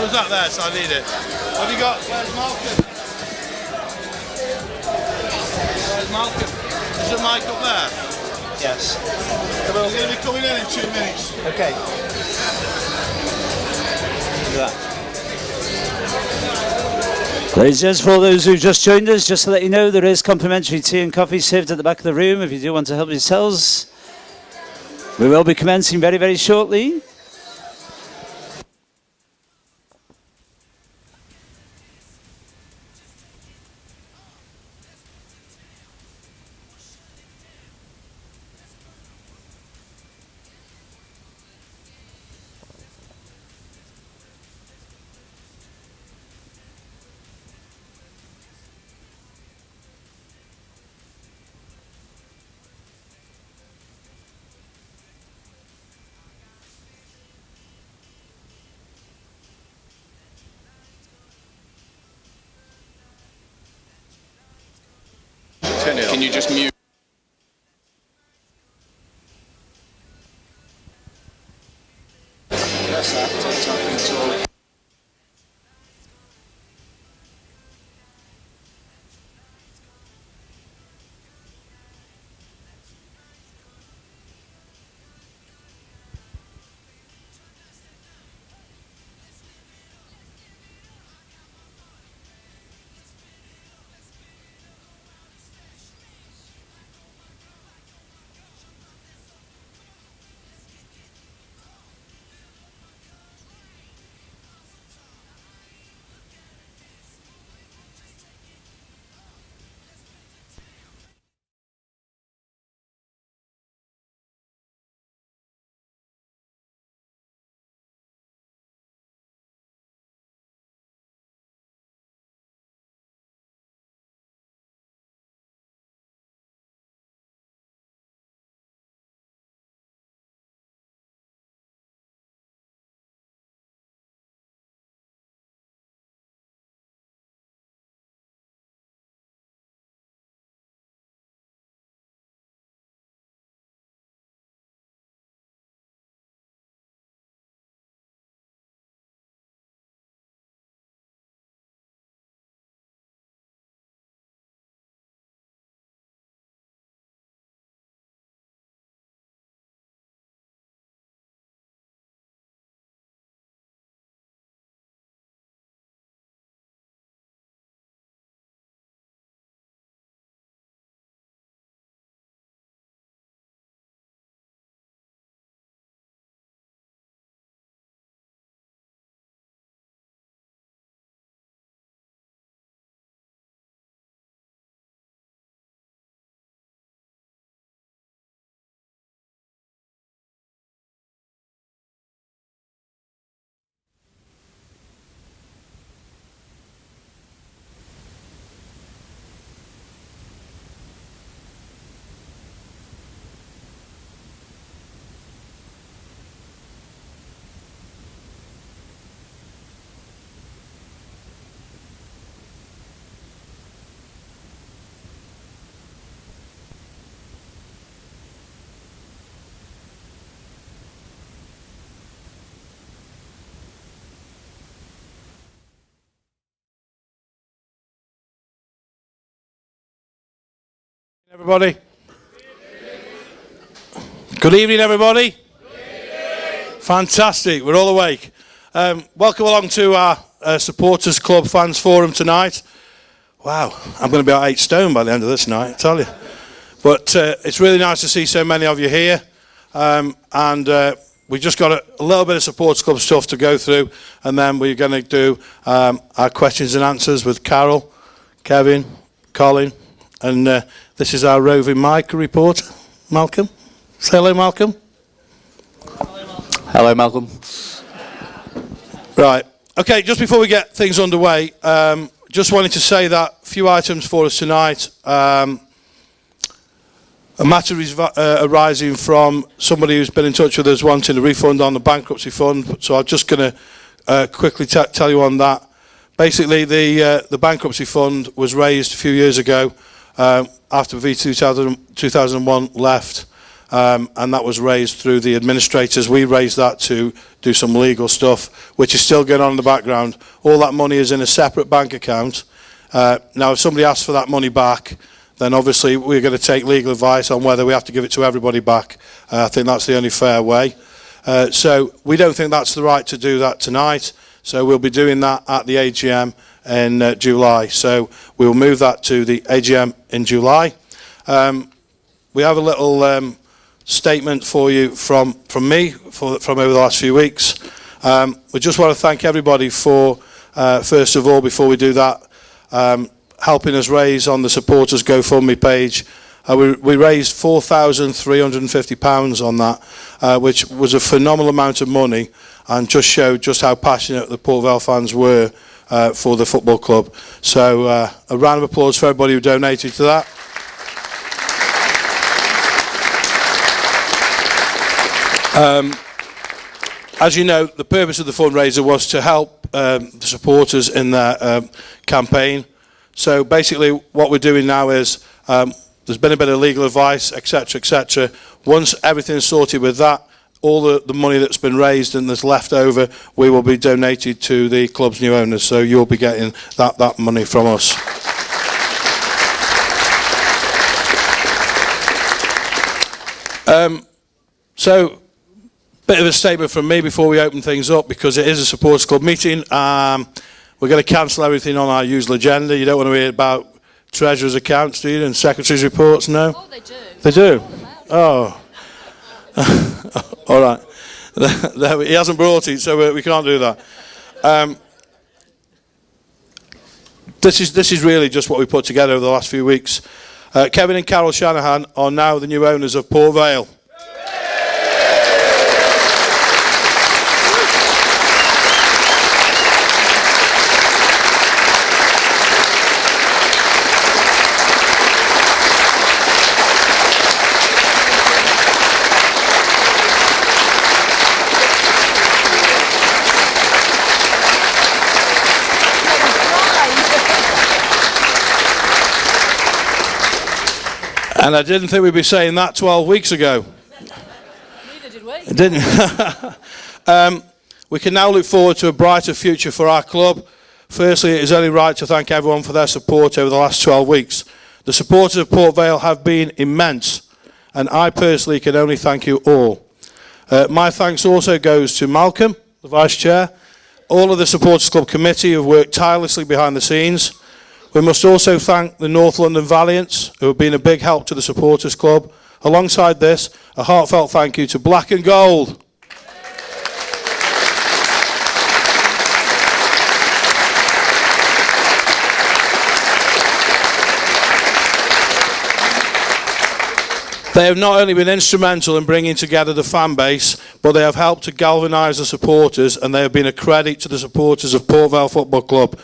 was that there? So I need it. Have you got? Where's Malcolm? Where's Malcolm? Is the mic up there? Yes. We're going to be coming in 2 minutes. Okay. Do that. Ladies and gents, for those who've just joined us, just to let you know, there is complimentary tea and coffee served at the back of the room if you do want to help yourselves. We will be commencing very, very shortly. Can you just mute? Press that, take off control. Everybody. Good evening, everybody. Good evening. Fantastic. We're all awake. Welcome along to our Supporters Club Fans Forum tonight. Wow, I'm going to be about 8 stone by the end of this night, I tell you. But it's really nice to see so many of you here. We just got a little bit of Supporters Club stuff to go through, and then we're going to do our questions and answers with Carol, Kevin, Colin, and this is our roving Micah reporter, Malcolm. Say hello, Malcolm. Hello, Malcolm. Right. Okay, just before we get things underway, just wanted to say that a few items for us tonight. A matter is arising from somebody who's been in touch with us wanting a refund on the bankruptcy fund. So I'm just going to quickly tell you on that. Basically, the bankruptcy fund was raised a few years ago after V 2001 left. and that was raised through the administrators. We raised that to do some legal stuff, which is still going on in the background. All that money is in a separate bank account. Now, if somebody asks for that money back, then obviously we're going to take legal advice on whether we have to give it to everybody back. I think that's the only fair way. So we don't think that's the right to do that tonight. So we'll be doing that at the AGM in July. So we'll move that to the AGM in July. We have a little statement for you from me from over the last few weeks. We just want to thank everybody for, first of all, before we do that, helping us raise on the supporters GoFundMe page. We raised £4,350 on that, which was a phenomenal amount of money and just showed just how passionate the Port Vale fans were for the football club. So a round of applause for everybody who donated to that. As you know, the purpose of the fundraiser was to help the supporters in their campaign. So basically what we're doing now is there's been a bit of legal advice, etc., etc. Once everything's sorted with that, all the money that's been raised and that's left over, we will be donated to the club's new owners. So you'll be getting that money from us. So, bit of a statement from me before we open things up, because it is a supporters club meeting. We're going to cancel everything on our usual agenda. You don't want to hear about treasurer's accounts, do you? And secretary's reports, no? Oh, they do. They do? Oh. All right. He hasn't brought it, so we can't do that. This is really just what we put together over the last few weeks. Kevin and Carol Shanahan are now the new owners of Port Vale. And I didn't think we'd be saying that 12 weeks ago. Neither did we. It didn't. We can now look forward to a brighter future for our club. Firstly, it is only right to thank everyone for their support over the last 12 weeks. The supporters of Port Vale have been immense, and I personally can only thank you all. My thanks also goes to Malcolm, the Vice Chair, all of the Supporters Club Committee who have worked tirelessly behind the scenes. We must also thank the North London Valiants, who have been a big help to the Supporters Club. Alongside this, a heartfelt thank you to Black and Gold. They have not only been instrumental in bringing together the fan base, but they have helped to galvanise the supporters, and they have been a credit to the supporters of Port Vale Football Club.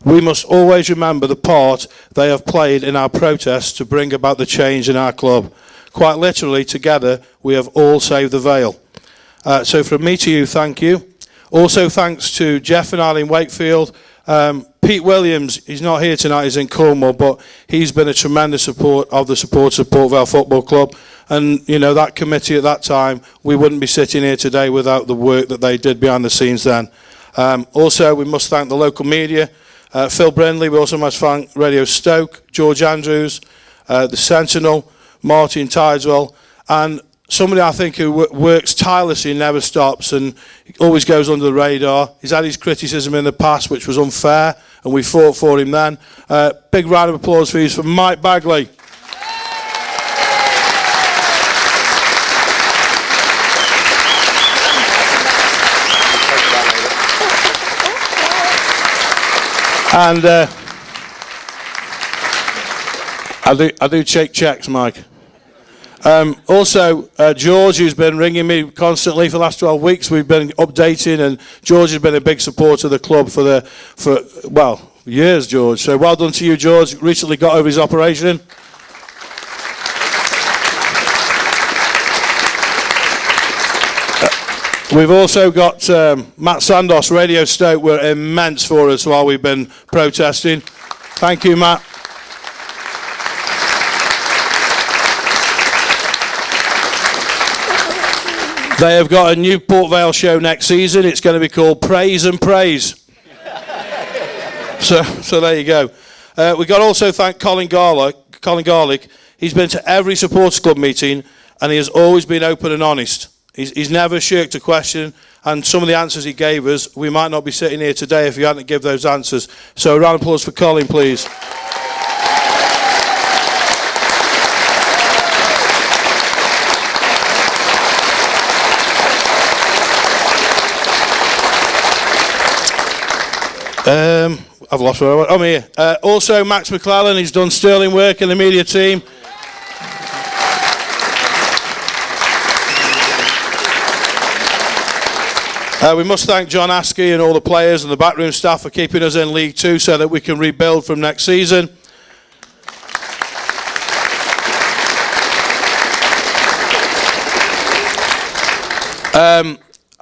We must always remember the part they have played in our protests to bring about the change in our club. Quite literally, together, we have all saved the Vale. So from me to you, thank you. Also thanks to Jeff and Eileen Wakefield. Pete Williams, he's not here tonight, he's in Cornwall, but he's been a tremendous support of the supporters of Port Vale Football Club. And, you know, that committee at that time, we wouldn't be sitting here today without the work that they did behind the scenes then. Also, we must thank the local media. Phil Brindley, we also must thank Radio Stoke, George Andrews, the Sentinel, Martin Tideswell, and somebody I think who works tirelessly and never stops and always goes under the radar. He's had his criticism in the past, which was unfair, and we fought for him then. Big round of applause for you from Mike Bagley. And I do check checks, Mike. Also, George, who's been ringing me constantly for the last 12 weeks, we've been updating, and George has been a big supporter of the club for years, George. So well done to you, George. Recently got over his operation. We've also got Matt Sandos, Radio Stoke, were immense for us while we've been protesting. Thank you, Matt. They have got a new Port Vale show next season. It's going to be called Praise and Praise. So there you go. We got to also thank Colin Garlick. He's been to every supporters club meeting and he has always been open and honest. He's never shirked a question, and some of the answers he gave us, we might not be sitting here today if he hadn't given those answers. So a round of applause for Colin, please. I've lost where I went. I'm here. Also, Max McClellan, he's done sterling work in the media team. We must thank John Askey and all the players and the backroom staff for keeping us in League 2 so that we can rebuild from next season.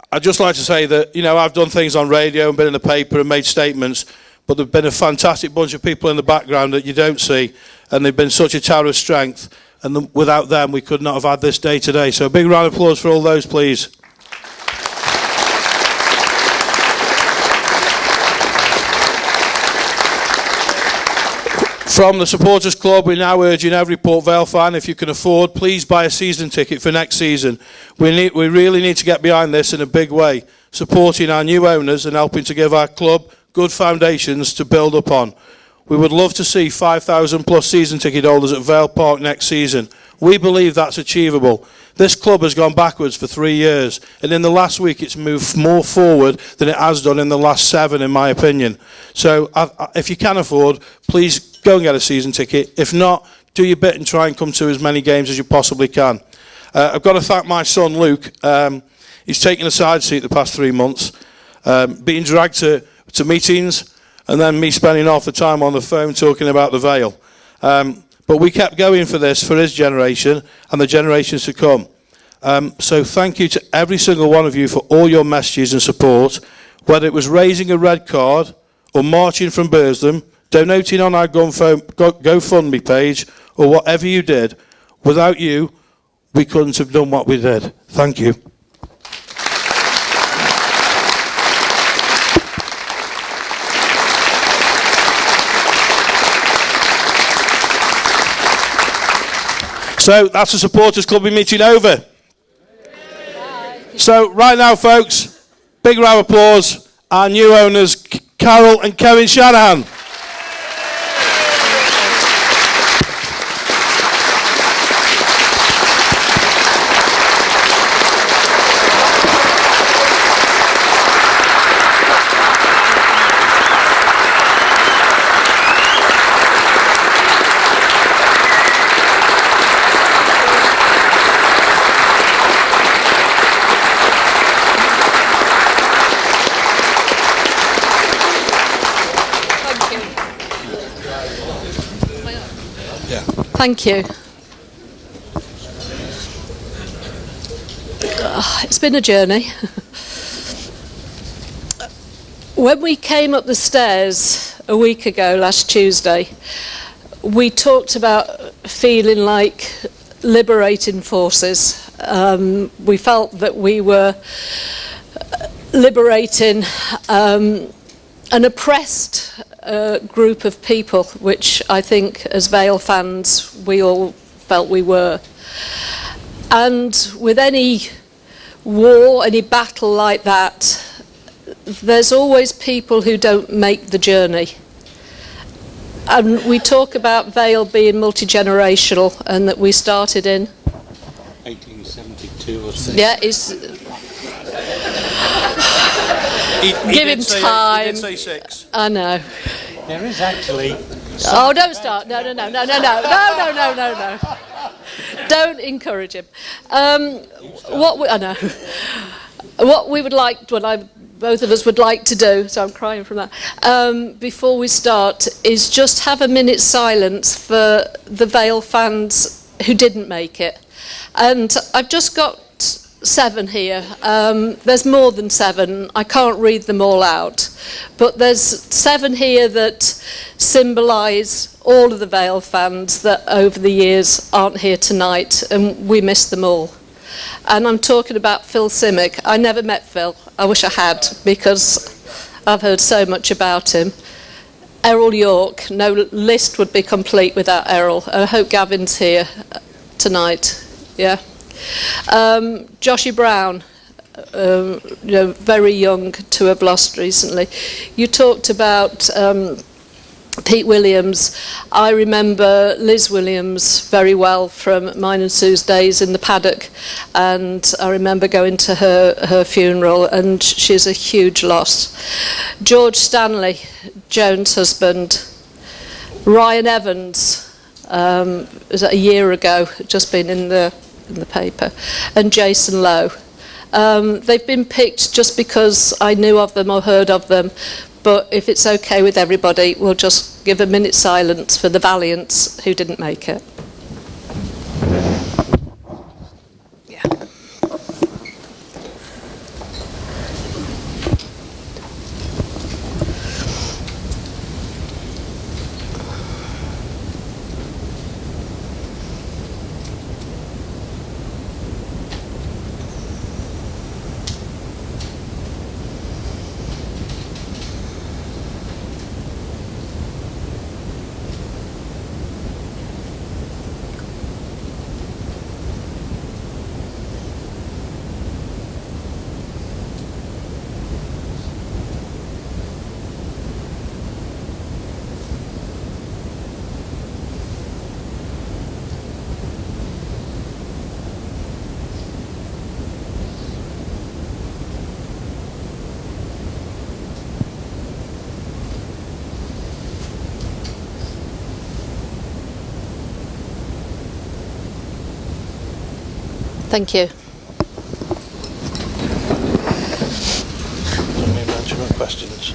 I'd just like to say that, you know, I've done things on radio and been in the paper and made statements, but there've been a fantastic bunch of people in the background that you don't see, and they've been such a tower of strength, and without them we could not have had this day today. So a big round of applause for all those, please. From the Supporters Club, we're now urging every Port Vale fan, if you can afford, please buy a season ticket for next season. We really need to get behind this in a big way, supporting our new owners and helping to give our club good foundations to build upon. We would love to see 5,000 plus season ticket holders at Vale Park next season. We believe that's achievable. This club has gone backwards for 3 years, and in the last week it's moved more forward than it has done in the last 7, in my opinion. So if you can afford, please go and get a season ticket. If not, do your bit and try and come to as many games as you possibly can. I've got to thank my son Luke. He's taken a side seat the past 3 months, being dragged to meetings, and then me spending half the time on the phone talking about the Vale. But we kept going for this, for his generation and the generations to come. So thank you to every single one of you for all your messages and support, whether it was raising a red card or marching from Burslem, donating on our GoFundMe page, or whatever you did. Without you, we couldn't have done what we did. Thank you. So that's the Supporters Club meeting over. So right now, folks, big round of applause, our new owners, Carol and Kevin Shanahan. Thank you. It's been a journey. When we came up the stairs a week ago, last Tuesday, we talked about feeling like liberating forces. We felt that we were liberating an oppressed group of people, which I think as Vale fans we all felt we were. And with any war, any battle like that, there's always people who don't make the journey. And we talk about Vale being multi-generational, and that we started in 1872 or something. yeah, give him time. He did say 6. I know. There is actually. Oh, don't start. No. Don't encourage him. I know. What we would like, both of us would like to do, so I'm crying from that, before we start, is just have a minute's silence for the Vale fans who didn't make it. And I've just got 7 here. There's more than 7. I can't read them all out. But there's 7 here that symbolise all of the Vale fans that over the years aren't here tonight, and we miss them all. And I'm talking about Phil Simic. I never met Phil. I wish I had, because I've heard so much about him. Errol York, no list would be complete without Errol. I hope Gavin's here tonight. Yeah. Joshy Brown, very young to have lost recently. You talked about Pete Williams. I remember Liz Williams very well from mine and Sue's days in the paddock, and I remember going to her funeral, and she's a huge loss. George Stanley, Joan's husband. Ryan Evans, was that a year ago, just been in the paper, and Jason Lowe. They've been picked just because I knew of them or heard of them, but if it's okay with everybody, we'll just give a minute's silence for the valiants who didn't make it. Yeah. Thank you. Questions.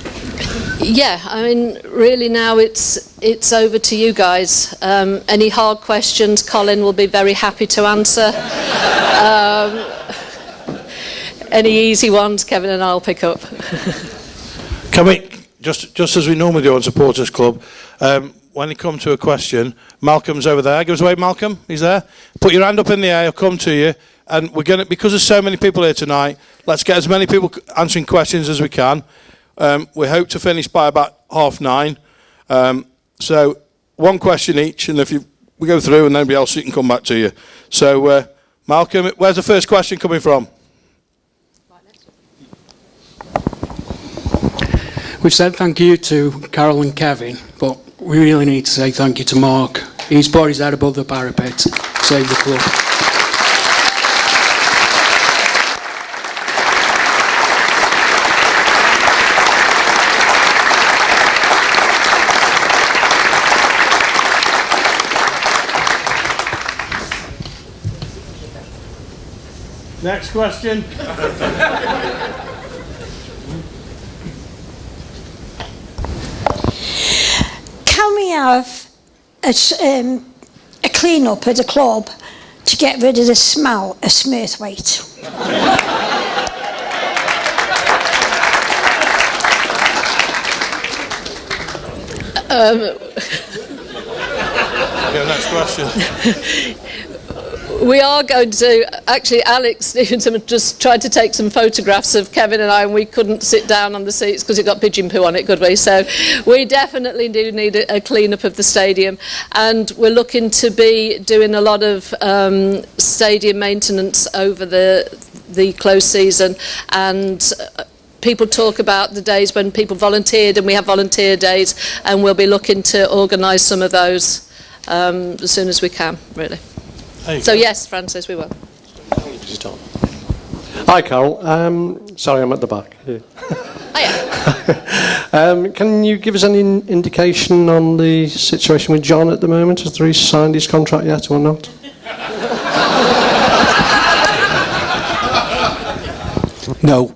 Yeah, I mean, really now it's over to you guys. Any hard questions, Colin will be very happy to answer. Any easy ones, Kevin and I'll pick up. Can we, just as we normally do on Supporters Club, when you come to a question, Malcolm's over there. Give us away, Malcolm. He's there. Put your hand up in the air. He'll come to you. And we're going to, because there's so many people here tonight, let's get as many people answering questions as we can. We hope to finish by about 9:30. So one question each, and if we go through, and nobody else, you can come back to you. So, Malcolm, where's the first question coming from? We've said thank you to Carol and Kevin, but we really need to say thank you to Mark. He's put his head above the parapet to save the club. Next question. Can we have a clean-up at the club to get rid of the smell of Smurthwaite? Next question. We are going to, actually Alex Stevenson just tried to take some photographs of Kevin and I, and we couldn't sit down on the seats because it got pigeon poo on it, could we? So we definitely do need a clean-up of the stadium, and we're looking to be doing a lot of stadium maintenance over the close season, and people talk about the days when people volunteered, and we have volunteer days, and we'll be looking to organise some of those as soon as we can, really. So yes, Francis, we will. Hi, Carol. Sorry, I'm at the back. Hiya. Can you give us any indication on the situation with John at the moment? Has he signed his contract yet or not? No.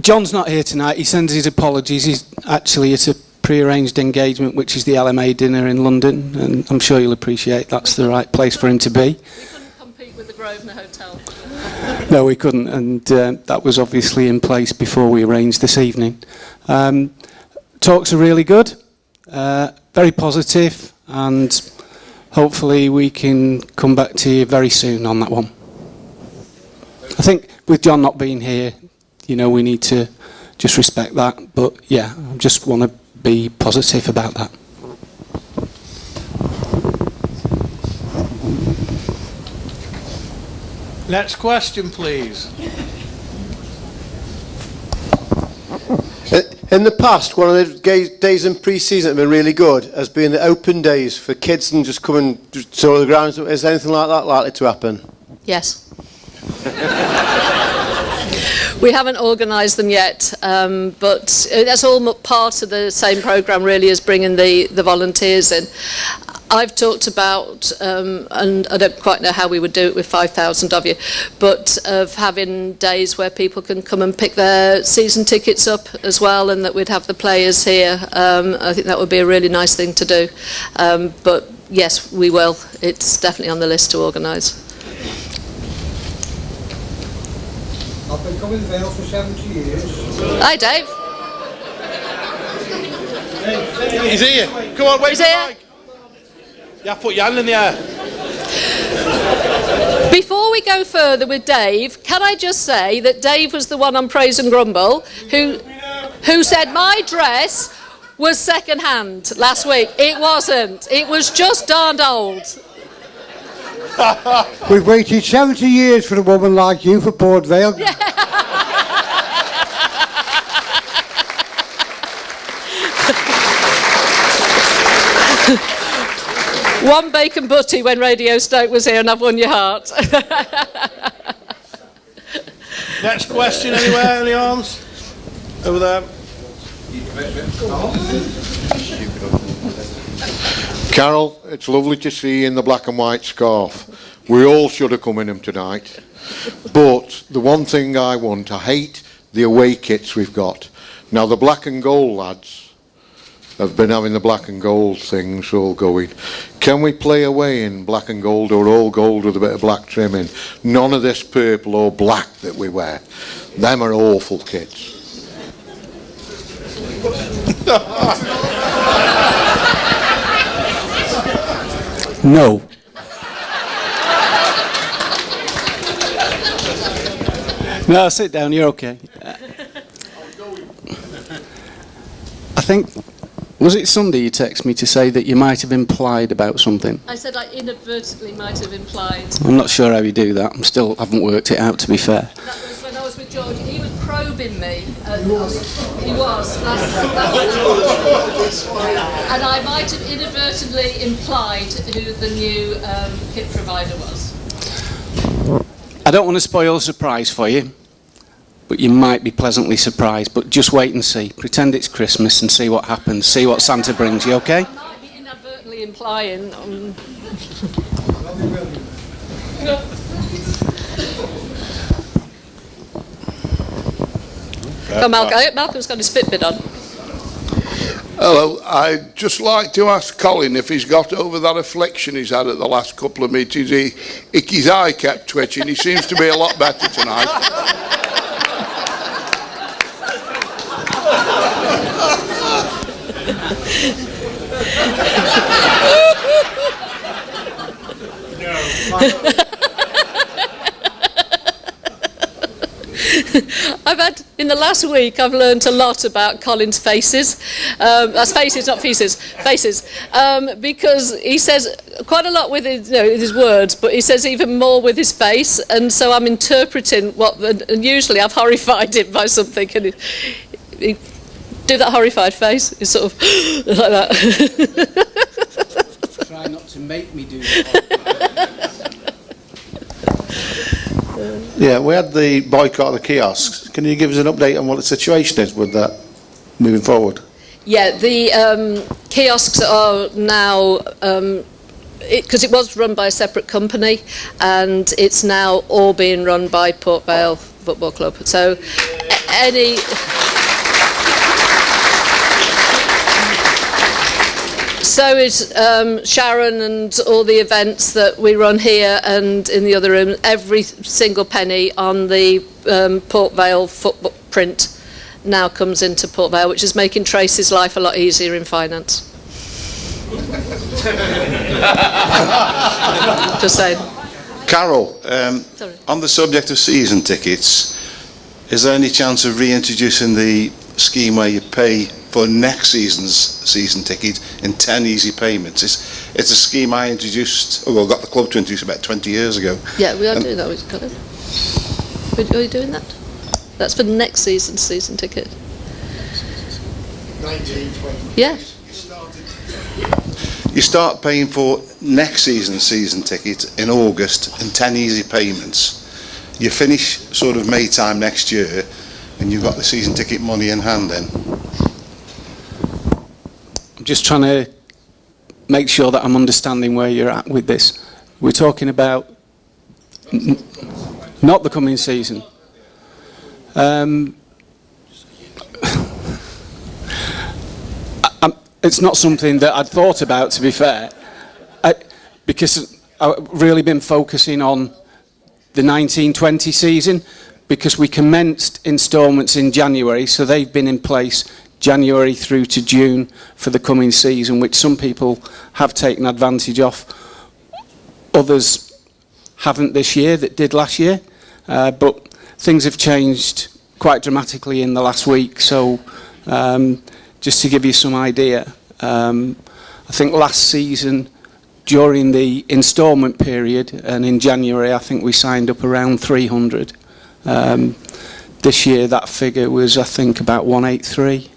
John's not here tonight. He sends his apologies. He's actually at a pre-arranged engagement, which is the LMA dinner in London, and I'm sure you'll appreciate that's the right place for him to be. We couldn't compete with the Grosvenor Hotel. No, we couldn't, and that was obviously in place before we arranged this evening. talks are really good, very positive, and hopefully we can come back to you very soon on that one. I think with John not being here, you know, we need to just respect that. But yeah, I just want to be positive about that. Next question, please. In the past, one of the days in pre-season that have been really good has been the open days for kids and just coming to the grounds. Is anything like that likely to happen? Yes. We haven't organised them yet, but that's all part of the same programme really, as bringing the volunteers in. I've talked about, and I don't quite know how we would do it with 5,000 of you, but of having days where people can come and pick their season tickets up as well, and that we'd have the players here. I think that would be a really nice thing to do. But yes, we will. It's definitely on the list to organise. I've been coming to Vale for 70 years. Hi, Dave. He's here. Come on, wait He's for the here. mic. Yeah, put your hand in the air. Before we go further with Dave, can I just say that Dave was the one on Praise and Grumble who said my dress was second hand last week. It wasn't. It was just darned old. We've waited 70 years for a woman like you for Port Vale. Yeah. One bacon butty when Radio Stoke was here, and I've won your heart. Next question, anywhere? Any arms? Over there. Carol, it's lovely to see you in the black and white scarf. We all should have come in them tonight. But the one thing I hate the away kits we've got. Now, the black and gold lads have been having the black and gold things all going. Can we play away in black and gold, or all gold with a bit of black trimming? None of this purple or black that we wear. Them are awful kits. No. No, sit down, you're okay. I think, was it Sunday you texted me to say that you might have implied about something? I said I inadvertently might have implied. I'm not sure how you do that. I still haven't worked it out, to be fair. That was when I was with George. He was probing me. He was. Last and I might have inadvertently implied who the new kit provider was. I don't want to spoil a surprise for you, but you might be pleasantly surprised. But just wait and see. Pretend it's Christmas and see what happens. See what Santa brings you, okay? I might be inadvertently implying. Oh, Malcolm's got his Fitbit on. Hello, I'd just like to ask Colin if he's got over that affliction he's had at the last couple of meetings. His eye kept twitching. He seems to be a lot better tonight. In the last week, I've learnt a lot about Colin's faces. That's faces, not feces. Faces. Because he says quite a lot with his words, but he says even more with his face. And so I'm interpreting and usually I've horrified him by something. And he do that horrified face. It's sort of like that. Try not to make me do that. Yeah, we had the boycott of the kiosks. Can you give us an update on what the situation is with that moving forward? Yeah, the kiosks are now, because it was run by a separate company, and it's now all being run by Port Vale Football Club. So So is Sharon and all the events that we run here and in the other room. Every single penny on the Port Vale footprint now comes into Port Vale, which is making Tracy's life a lot easier in finance. Just saying. Carol, on the subject of season tickets, is there any chance of reintroducing the scheme where you pay for next season's season ticket in 10 easy payments? It's a scheme I introduced, got the club to introduce about 20 years ago. Yeah, we are doing that. We've got it. Are you doing that? That's for next season's season ticket. 1920. Yeah. You start paying for next season's season ticket in August in 10 easy payments. You finish sort of May time next year and you've got the season ticket money in hand then. I'm just trying to make sure that I'm understanding where you're at with this. We're talking about not the coming season. It's not something that I'd thought about, to be fair, because I've really been focusing on the 1920 season, because we commenced instalments in January, so they've been in place January through to June for the coming season, which some people have taken advantage of. Others haven't this year that did last year, but things have changed quite dramatically in the last week. So just to give you some idea, I think last season during the instalment period and in January I think we signed up around 300. This year that figure was I think about 183.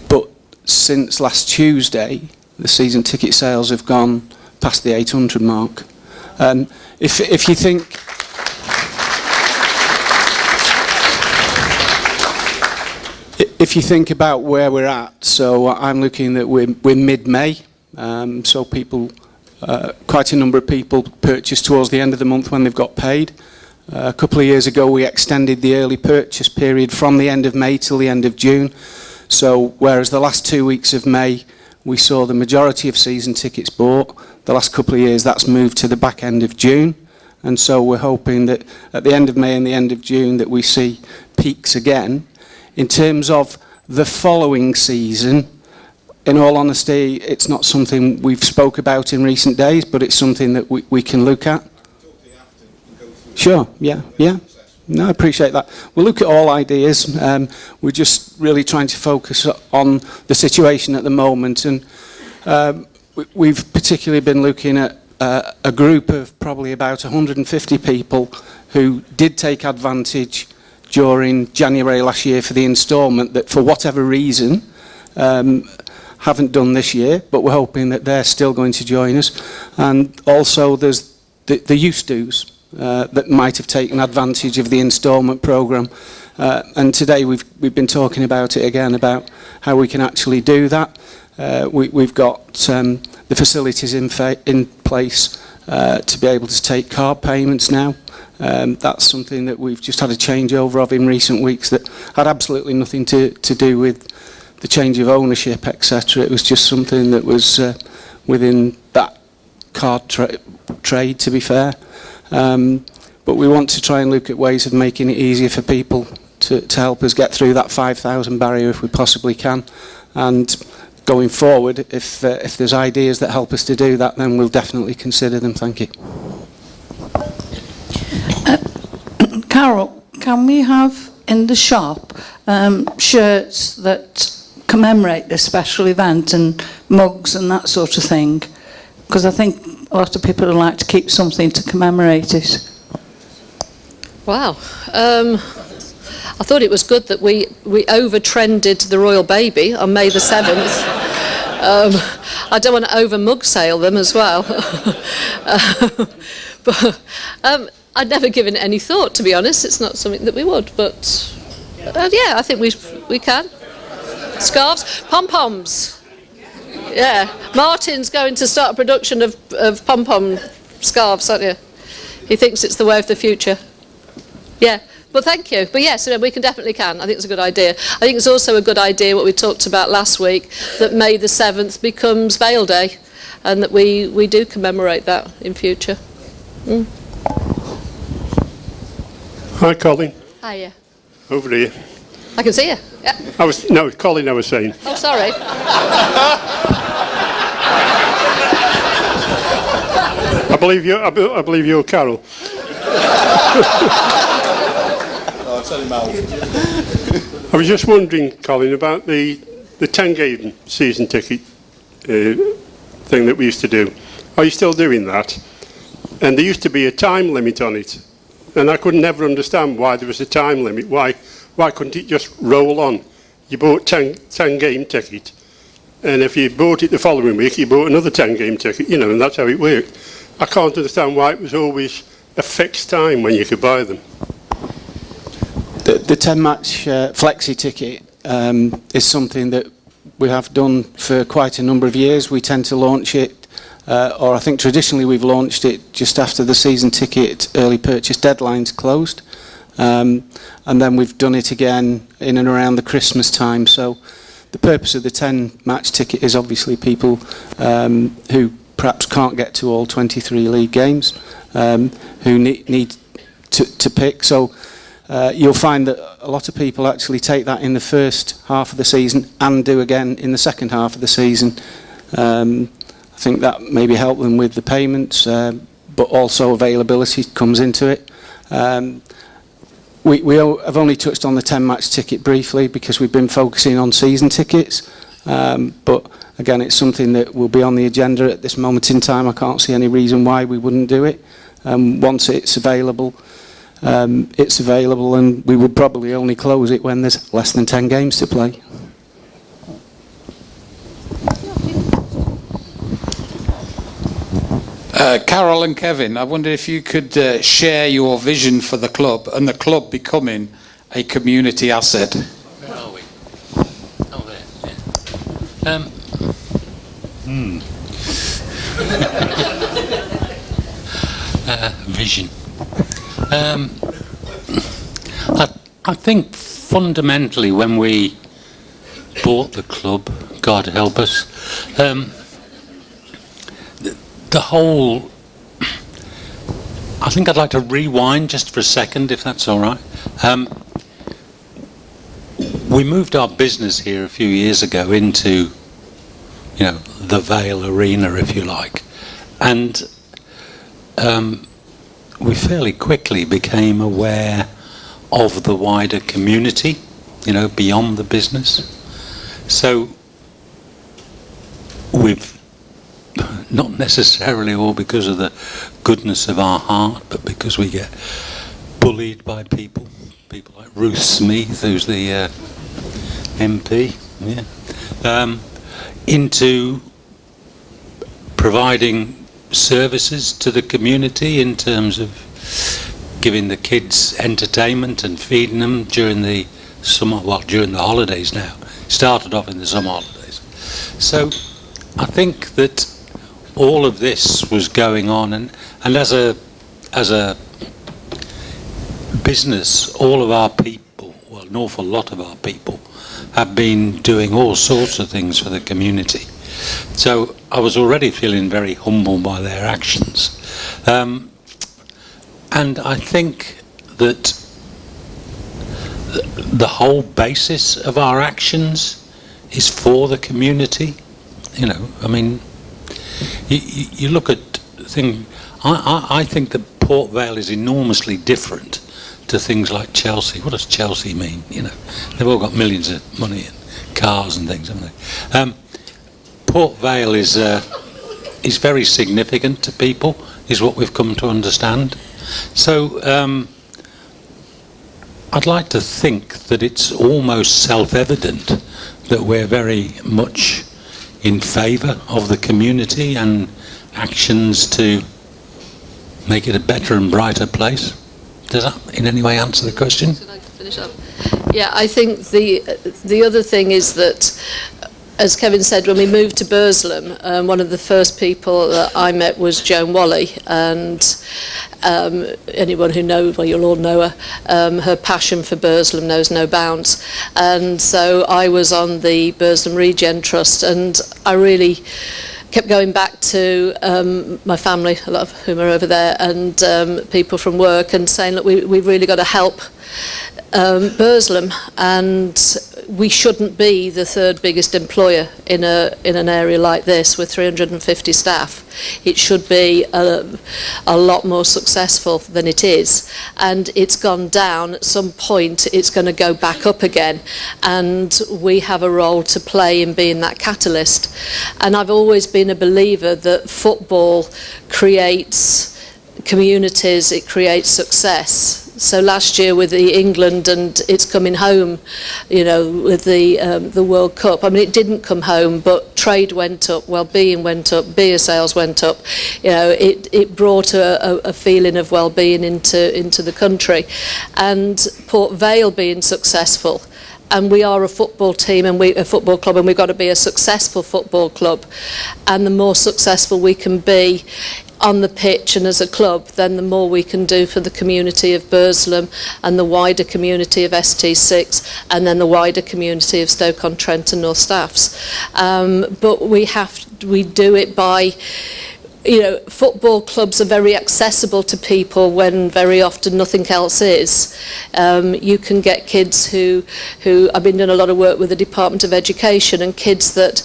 But since last Tuesday the season ticket sales have gone past the 800 mark. If you think about where we're at, so I'm looking that we're mid-May, so people, quite a number of people purchase towards the end of the month when they've got paid. A couple of years ago we extended the early purchase period from the end of May till the end of June, so whereas the last 2 weeks of May we saw the majority of season tickets bought, the last couple of years that's moved to the back end of June, and so we're hoping that at the end of May and the end of June that we see peaks again. In terms of the following season, in all honesty, it's not something we've spoke about in recent days, but it's something that we can look at. Sure, yeah. No, I appreciate that. We'll look at all ideas. We're just really trying to focus on the situation at the moment, and we've particularly been looking at a group of probably about 150 people who did take advantage during January last year for the instalment that for whatever reason haven't done this year, but we're hoping that they're still going to join us. And also there's the used to's that might have taken advantage of the instalment programme, and today we've been talking about it again, about how we can actually do that. We've got the facilities in place to be able to take card payments now. That's something that we've just had a changeover of in recent weeks that had absolutely nothing to do with the change of ownership, etc. It was just something that was within that card trade, to be fair. But we want to try and look at ways of making it easier for people to help us get through that 5,000 barrier if we possibly can. And going forward, if there's ideas that help us to do that, then we'll definitely consider them. Thank you. Carol, can we have in the shop shirts that commemorate this special event and mugs and that sort of thing? Because I think a lot of people would like to keep something to commemorate it. Wow. I thought it was good that we over-trended the royal baby on May the 7th. I don't want to over-mug sale them as well. But I'd never given it any thought, to be honest. It's not something that we would, but yeah, I think we can. Scarves, pom-poms. Yeah, Martin's going to start a production of pom-pom scarves, aren't you? He thinks it's the way of the future. Yeah, well, thank you. But yes, we definitely can. I think it's a good idea. I think it's also a good idea what we talked about last week, that May the 7th becomes Vale Day, and that we do commemorate that in future. Hi, Colin. Hiya. over here. I can see you. Yeah. No, Colin, I was saying. Oh, sorry. I believe you're Carol. I was just wondering, Colin, about the 10-game season ticket thing that we used to do. Are you still doing that? And there used to be a time limit on it, and I could never understand why there was a time limit. Why couldn't it just roll on? You bought 10-game ticket, and if you bought it the following week, you bought another 10-game ticket, you know, and that's how it worked. I can't understand why it was always a fixed time when you could buy them. The 10-match flexi ticket is something that we have done for quite a number of years. We tend to launch it, or I think traditionally we've launched it just after the season ticket early purchase deadline's closed. And then we've done it again in and around the Christmas time. So the purpose of the 10-match ticket is obviously people who perhaps can't get to all 23 league games, who need to pick. So you'll find that a lot of people actually take that in the first half of the season and do again in the second half of the season. I think that maybe help them with the payments, but also availability comes into it. We have only touched on the 10-match ticket briefly because we've been focusing on season tickets, but again, it's something that will be on the agenda at this moment in time. I can't see any reason why we wouldn't do it. Once it's available, and we would probably only close it when there's less than 10 games to play. Carol and Kevin, I wonder if you could share your vision for the club and the club becoming a community asset. Where are we? Oh, there. Yeah. Vision. I think fundamentally when we bought the club, God help us, the whole, I think I'd like to rewind just for a second, if that's all right. We moved our business here a few years ago into, you know, the Vale Arena, if you like, and we fairly quickly became aware of the wider community, you know, beyond the business. So we've, not necessarily all because of the goodness of our heart, but because we get bullied by people like Ruth Smith, who's the MP, into providing services to the community in terms of giving the kids entertainment and feeding them during the summer, well, during the holidays now. Started off in the summer holidays. So I think that all of this was going on, and as a business, all of our people, well, an awful lot of our people, have been doing all sorts of things for the community. So I was already feeling very humbled by their actions. And I think that the whole basis of our actions is for the community. You know, I mean, you look at things, I think that Port Vale is enormously different to things like Chelsea. What does Chelsea mean? You know, they've all got millions of money and cars and things, haven't they? Port Vale is very significant to people, is what we've come to understand. So I'd like to think that it's almost self-evident that we're very much in favour of the community and actions to make it a better and brighter place. Does that in any way answer the question? Should I finish up? Yeah, I think the other thing is that, as Kevin said, when we moved to Burslem, one of the first people that I met was Joan Wally, and anyone who knows, well, you'll all know her, her passion for Burslem knows no bounds. And so I was on the Burslem Regen Trust, and I really kept going back to my family, a lot of whom are over there, and people from work, and saying, look, we've really got to help Burslem, and we shouldn't be the third biggest employer in an area like this with 350 staff. It should be a lot more successful than it is, and it's gone down. At some point it's going to go back up again, and we have a role to play in being that catalyst. And I've always been a believer that football creates communities, it creates success. So last year with the England and it's coming home, with the World Cup, I mean, it didn't come home, but trade went up, well-being went up, beer sales went up. It brought a feeling of well-being into the country. And Port Vale being successful, and we are a football team and a football club, and we've got to be a successful football club. And the more successful we can be on the pitch and as a club, then the more we can do for the community of Burslem and the wider community of ST6 and then the wider community of Stoke-on-Trent and North Staffs. But we do it by, football clubs are very accessible to people when very often nothing else is. You can get kids who I've been doing a lot of work with the Department of Education, and kids that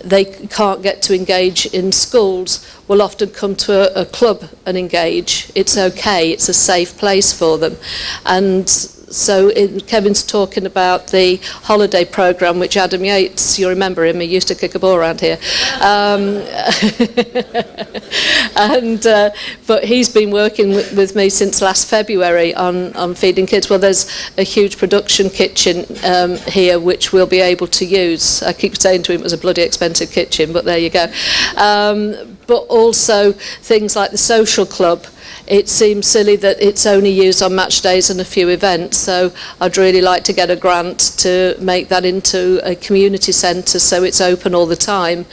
they can't get to engage in schools will often come to a club and engage. It's okay, it's a safe place for them. And so Kevin's talking about the holiday programme, which Adam Yates, you remember him, he used to kick a ball around here. But he's been working with me since last February on feeding kids. Well, there's a huge production kitchen here which we'll be able to use. I keep saying to him it was a bloody expensive kitchen, but there you go. But also things like the social club. It seems silly that it's only used on match days and a few events, so I'd really like to get a grant to make that into a community centre so it's open all the time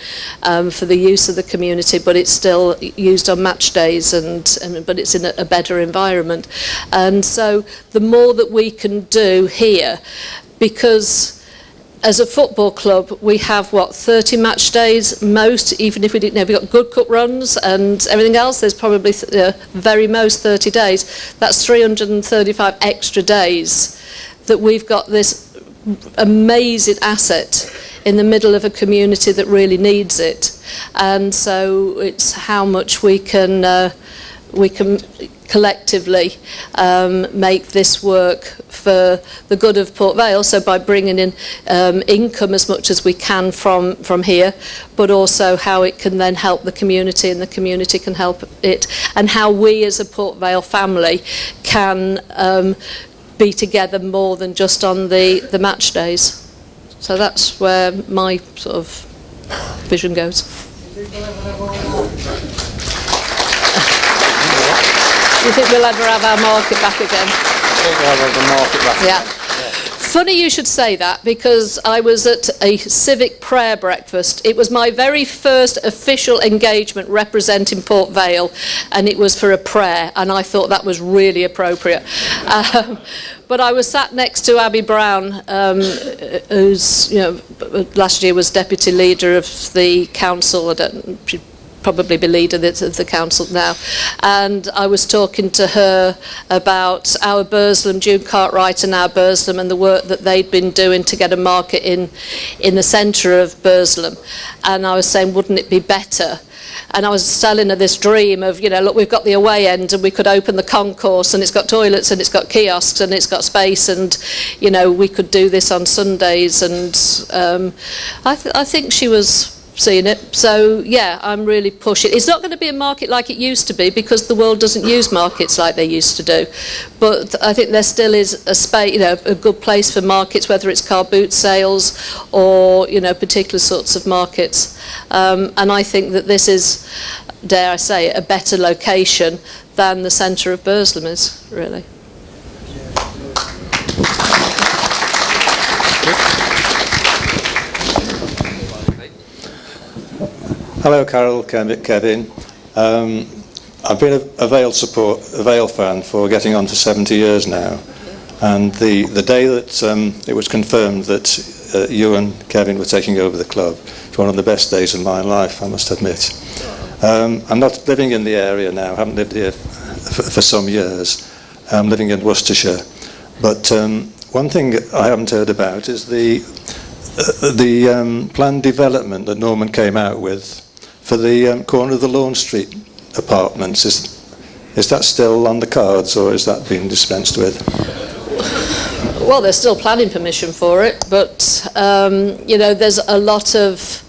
for the use of the community, but it's still used on match days, but it's in a better environment. And so the more that we can do here, because as a football club, we have, 30 match days most, even if we didn't know. We've got good cup runs and everything else. There's probably very most 30 days. That's 335 extra days that we've got this amazing asset in the middle of a community that really needs it. And so it's how much we can collectively make this work for the good of Port Vale, so by bringing in income as much as we can from here, but also how it can then help the community and the community can help it, and how we as a Port Vale family can be together more than just on the match days. So that's where my sort of vision goes. Do you think we'll ever have our market back again? I think we'll have the market back. Yeah. Funny you should say that, because I was at a civic prayer breakfast. It was my very first official engagement representing Port Vale, and it was for a prayer, and I thought that was really appropriate. But I was sat next to Abby Brown, who's, last year was deputy leader of the council. She'd probably be leader of the council now, and I was talking to her about our Burslem, June Cartwright and our Burslem, and the work that they'd been doing to get a market in the centre of Burslem. And I was saying, wouldn't it be better? And I was telling her this dream of, look, we've got the away end and we could open the concourse and it's got toilets and it's got kiosks and it's got space, and, we could do this on Sundays. And I think she was seeing it. So yeah, I'm really pushing. It's not going to be a market like it used to be, because the world doesn't use markets like they used to do. But I think there still is a space, a good place for markets, whether it's car boot sales or particular sorts of markets. And I think that this is, dare I say, a better location than the centre of Burslem is, really. Hello, Carol, Kevin. I've been a Vale fan for getting on to 70 years now, and the day that it was confirmed that you and Kevin were taking over the club, it's one of the best days of my life, I must admit. I'm not living in the area now, I haven't lived here for some years. I'm living in Worcestershire, but one thing I haven't heard about is the planned development that Norman came out with for the corner of the Lawn Street apartments. Is that still on the cards, or has that been dispensed with? Well, there's still planning permission for it, but there's a lot of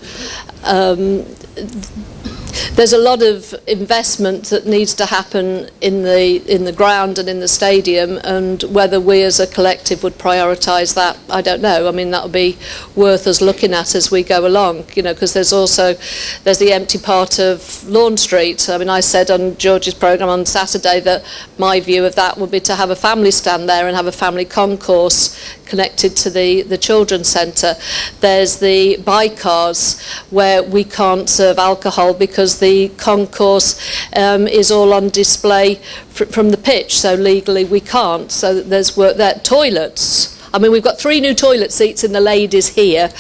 investment that needs to happen in the ground and in the stadium, and whether we as a collective would prioritise that, I don't know. I mean, that would be worth us looking at as we go along, because there's the empty part of Lawn Street. I mean, I said on George's programme on Saturday that my view of that would be to have a family stand there and have a family concourse connected to the children's centre. There's the bike cars where we can't serve alcohol because the concourse is all on display from the pitch, so legally we can't. So there's work there. Toilets. I mean, we've got 3 new toilet seats in the ladies here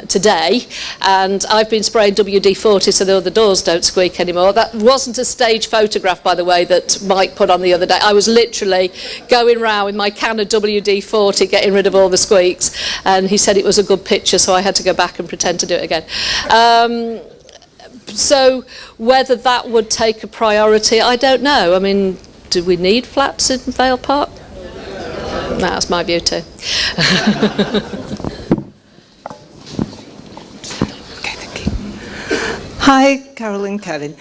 today, and I've been spraying WD-40 so the doors don't squeak anymore. That wasn't a stage photograph, by the way, that Mike put on the other day. I was literally going round with my can of WD-40 getting rid of all the squeaks, and he said it was a good picture, so I had to go back and pretend to do it again. So whether that would take a priority, I don't know. I mean, do we need flats in Vale Park? That's my view too. Hi, Carol and Kevin.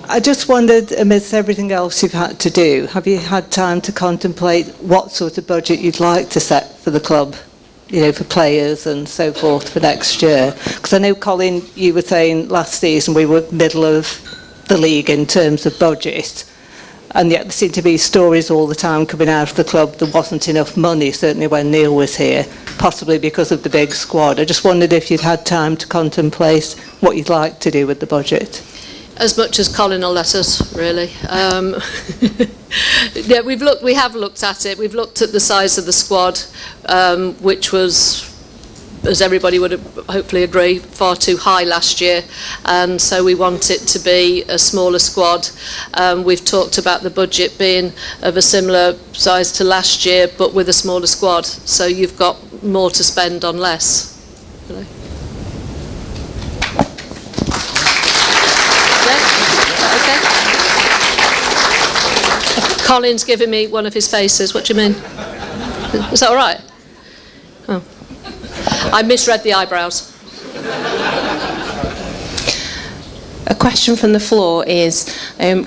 I just wondered, amidst everything else you've had to do, have you had time to contemplate what sort of budget you'd like to set for the club, for players and so forth for next year? Because I know, Colin, you were saying last season we were middle of the league in terms of budget. And yet there seem to be stories all the time coming out of the club there wasn't enough money, certainly when Neil was here, possibly because of the big squad. I just wondered if you'd had time to contemplate what you'd like to do with the budget. As much as Colin will let us, really. Yeah, we have looked at it. We've looked at the size of the squad, which was, as everybody would hopefully agree, far too high last year, and so we want it to be a smaller squad. We've talked about the budget being of a similar size to last year, but with a smaller squad, so you've got more to spend on less. Okay. Colin's giving me one of his faces. What do you mean? Is that all right? Oh. I misread the eyebrows. A question from the floor is,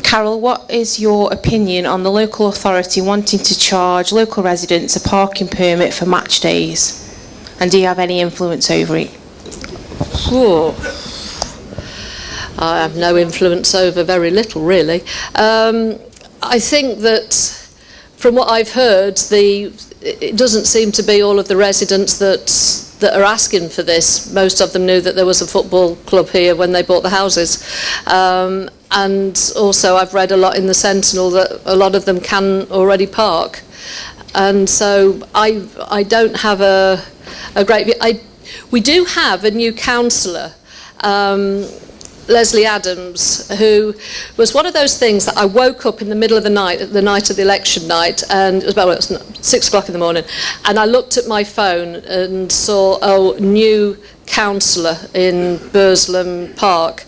Carol, what is your opinion on the local authority wanting to charge local residents a parking permit for match days? And do you have any influence over it? Ooh. I have no influence over very little, really. I think that from what I've heard, it doesn't seem to be all of the residents that are asking for this. Most of them knew that there was a football club here when they bought the houses. And also I've read a lot in the Sentinel that a lot of them can already park. And so I don't have a great view. We do have a new councillor, Leslie Adams, who was one of those things that I woke up in the middle of the night of the election night, and it was about 6 o'clock in the morning, and I looked at my phone and saw a new councillor in Burslem Park.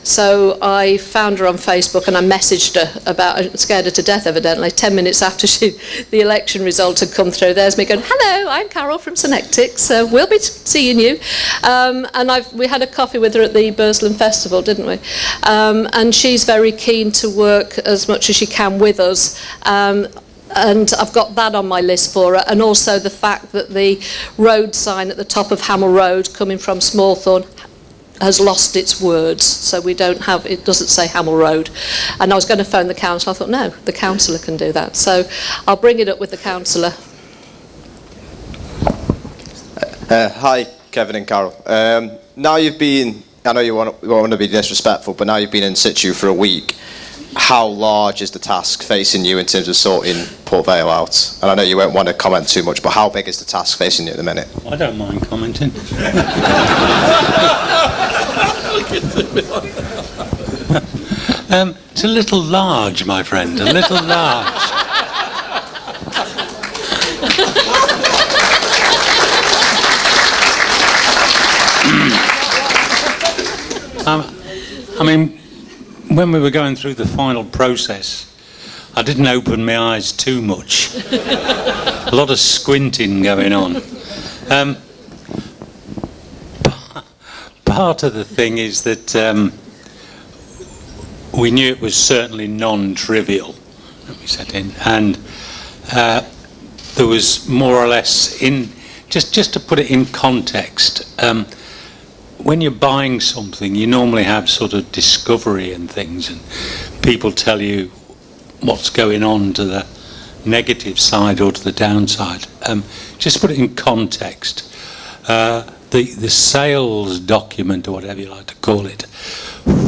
So I found her on Facebook and I messaged her it scared her to death evidently, 10 minutes after the election result had come through. There's me going, hello, I'm Carol from Synectics, we'll be seeing you. And we had a coffee with her at the Burslem Festival, didn't we? And she's very keen to work as much as she can with us. And I've got that on my list for her, and also the fact that the road sign at the top of Hamel Road coming from Smallthorne has lost its words, so it doesn't say Hamel Road. And I was going to phone the council. I thought, no, the councillor can do that, so I'll bring it up with the councillor. Hi, Kevin and Carol. Now you've been, I know you won't want to be disrespectful, but now you've been in situ for a week. How large is the task facing you in terms of sorting Port Vale out? And I know you won't want to comment too much, but how big is the task facing you at the minute? I don't mind commenting. It's a little large, my friend, a little large. I mean, when we were going through the final process, I didn't open my eyes too much. A lot of squinting going on. Part of the thing is that we knew it was certainly non-trivial, and there was more or less just to put it in context. When you're buying something, you normally have sort of discovery and things, and people tell you what's going on to the negative side or to the downside. Just to put it in context, the sales document, or whatever you like to call it,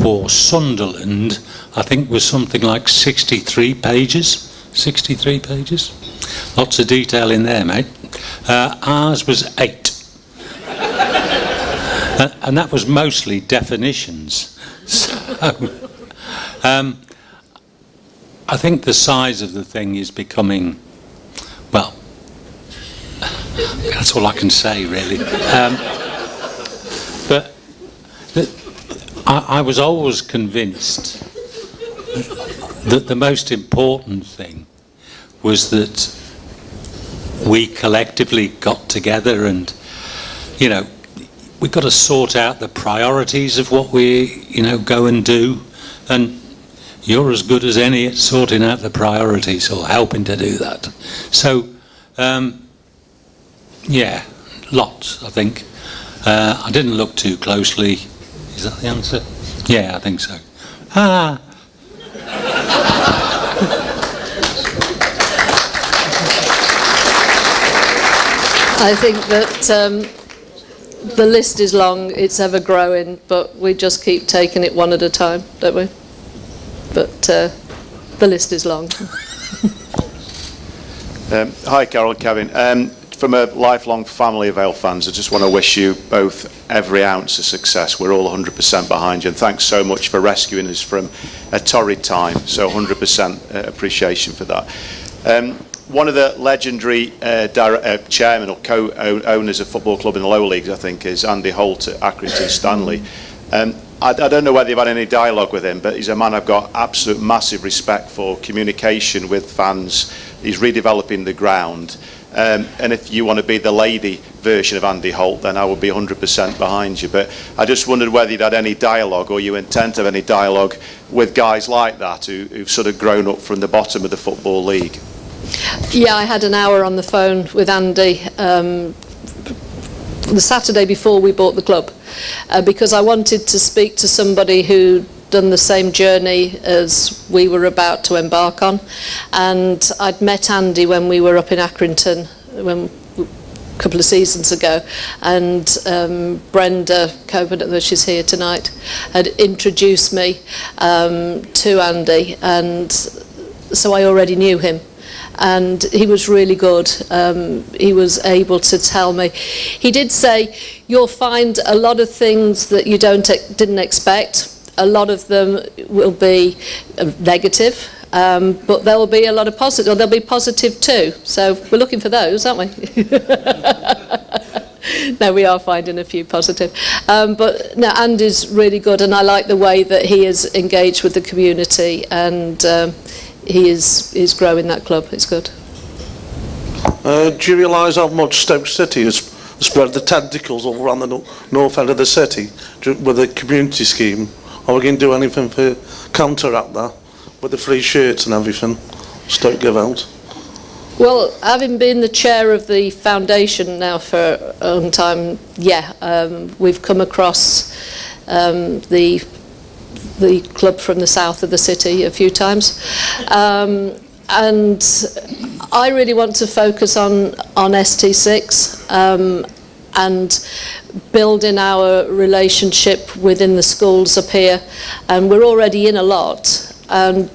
for Sunderland, I think was something like 63 pages. 63 pages. Lots of detail in there, mate. Ours was 8. And that was mostly definitions. So, I think the size of the thing is becoming, well, that's all I can say, really. But I was always convinced that the most important thing was that we collectively got together and, you know, we've got to sort out the priorities of what we, you know, go and do, and you're as good as any at sorting out the priorities or helping to do that. So, yeah, lots, I think. I didn't look too closely. Is that the answer? Yeah, I think so. I think that the list is long, it's ever growing, but we just keep taking it one at a time, don't we? But the list is long. Hi, Carol and Kevin. From a lifelong family of Vale fans, I just want to wish you both every ounce of success. We're all 100% behind you, and thanks so much for rescuing us from a torrid time. So 100% appreciation for that. One of the legendary chairmen or co-owners of football club in the lower leagues, I think, is Andy Holt at Accrington Stanley. I don't know whether you've had any dialogue with him, but he's a man I've got absolute massive respect for, communication with fans. He's redeveloping the ground. And if you want to be the lady version of Andy Holt, then I would be 100% behind you. But I just wondered whether you'd had any dialogue, or you intend to have any dialogue with guys like that who've sort of grown up from the bottom of the Football League. Yeah, I had an hour on the phone with Andy the Saturday before we bought the club, because I wanted to speak to somebody who'd done the same journey as we were about to embark on. And I'd met Andy when we were up in Accrington a couple of seasons ago, and Brenda Coburn, she's here tonight, had introduced me to Andy, and so I already knew him. And he was really good. He was able to tell me. He did say, you'll find a lot of things that you didn't expect. A lot of them will be negative, but there will be a lot of positive, or there'll be positive too. So we're looking for those, aren't we? No, we are finding a few positive. But no, Andy's really good, and I like the way that he is engaged with the community, and he is growing that club. It's good. Do you realise how much Stoke City has spread the tentacles all around the north end of the city with the community scheme? Are we going to do anything to counteract that with the free shirts and everything Stoke give out? Well, having been the chair of the foundation now for a long time, yeah, we've come across the club from the south of the city a few times, and I really want to focus on ST6 and building our relationship within the schools up here, and we're already in a lot. Pardon?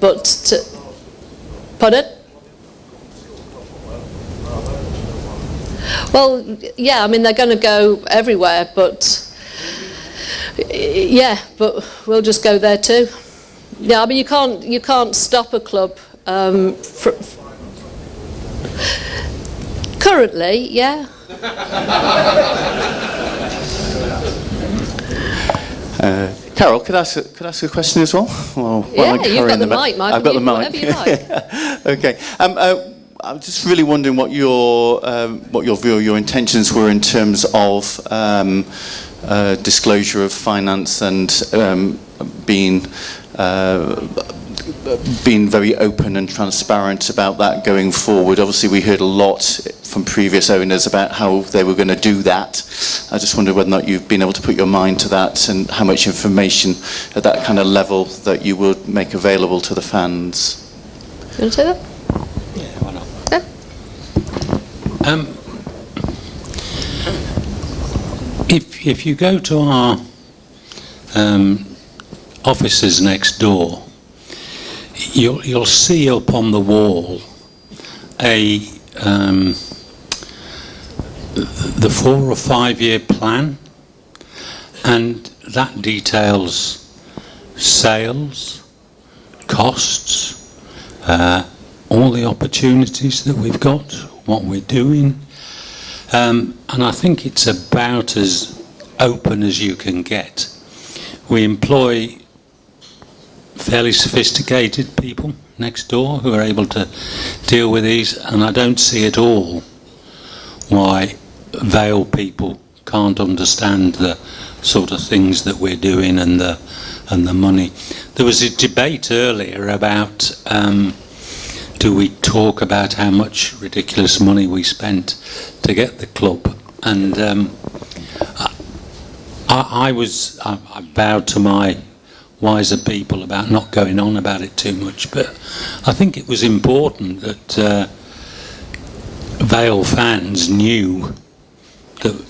Well, yeah, I mean they're going to go everywhere, but yeah, but we'll just go there too. Yeah, I mean you can't stop a club. Currently, yeah. Carol, could I ask a question as well? Yeah, you've got the mic, Mike. I've got the mic. Whatever you like. Okay. I'm just really wondering what your view, your intentions were in terms of disclosure of finance and being very open and transparent about that going forward. Obviously, we heard a lot from previous owners about how they were going to do that. I just wondered whether or not you've been able to put your mind to that and how much information at that kind of level that you would make available to the fans. You want to say that? Yeah, why not? If you go to our offices next door, you'll see up on the wall the 4 or 5 year plan, and that details sales, costs, all the opportunities that we've got, what we're doing, and I think it's about as open as you can get. We employ fairly sophisticated people next door who are able to deal with these, and I don't see at all why Vale people can't understand the sort of things that we're doing and the money. There was a debate earlier about do we talk about how much ridiculous money we spent to get the club, and I vowed to my wiser people about not going on about it too much, but I think it was important that Vale fans knew that,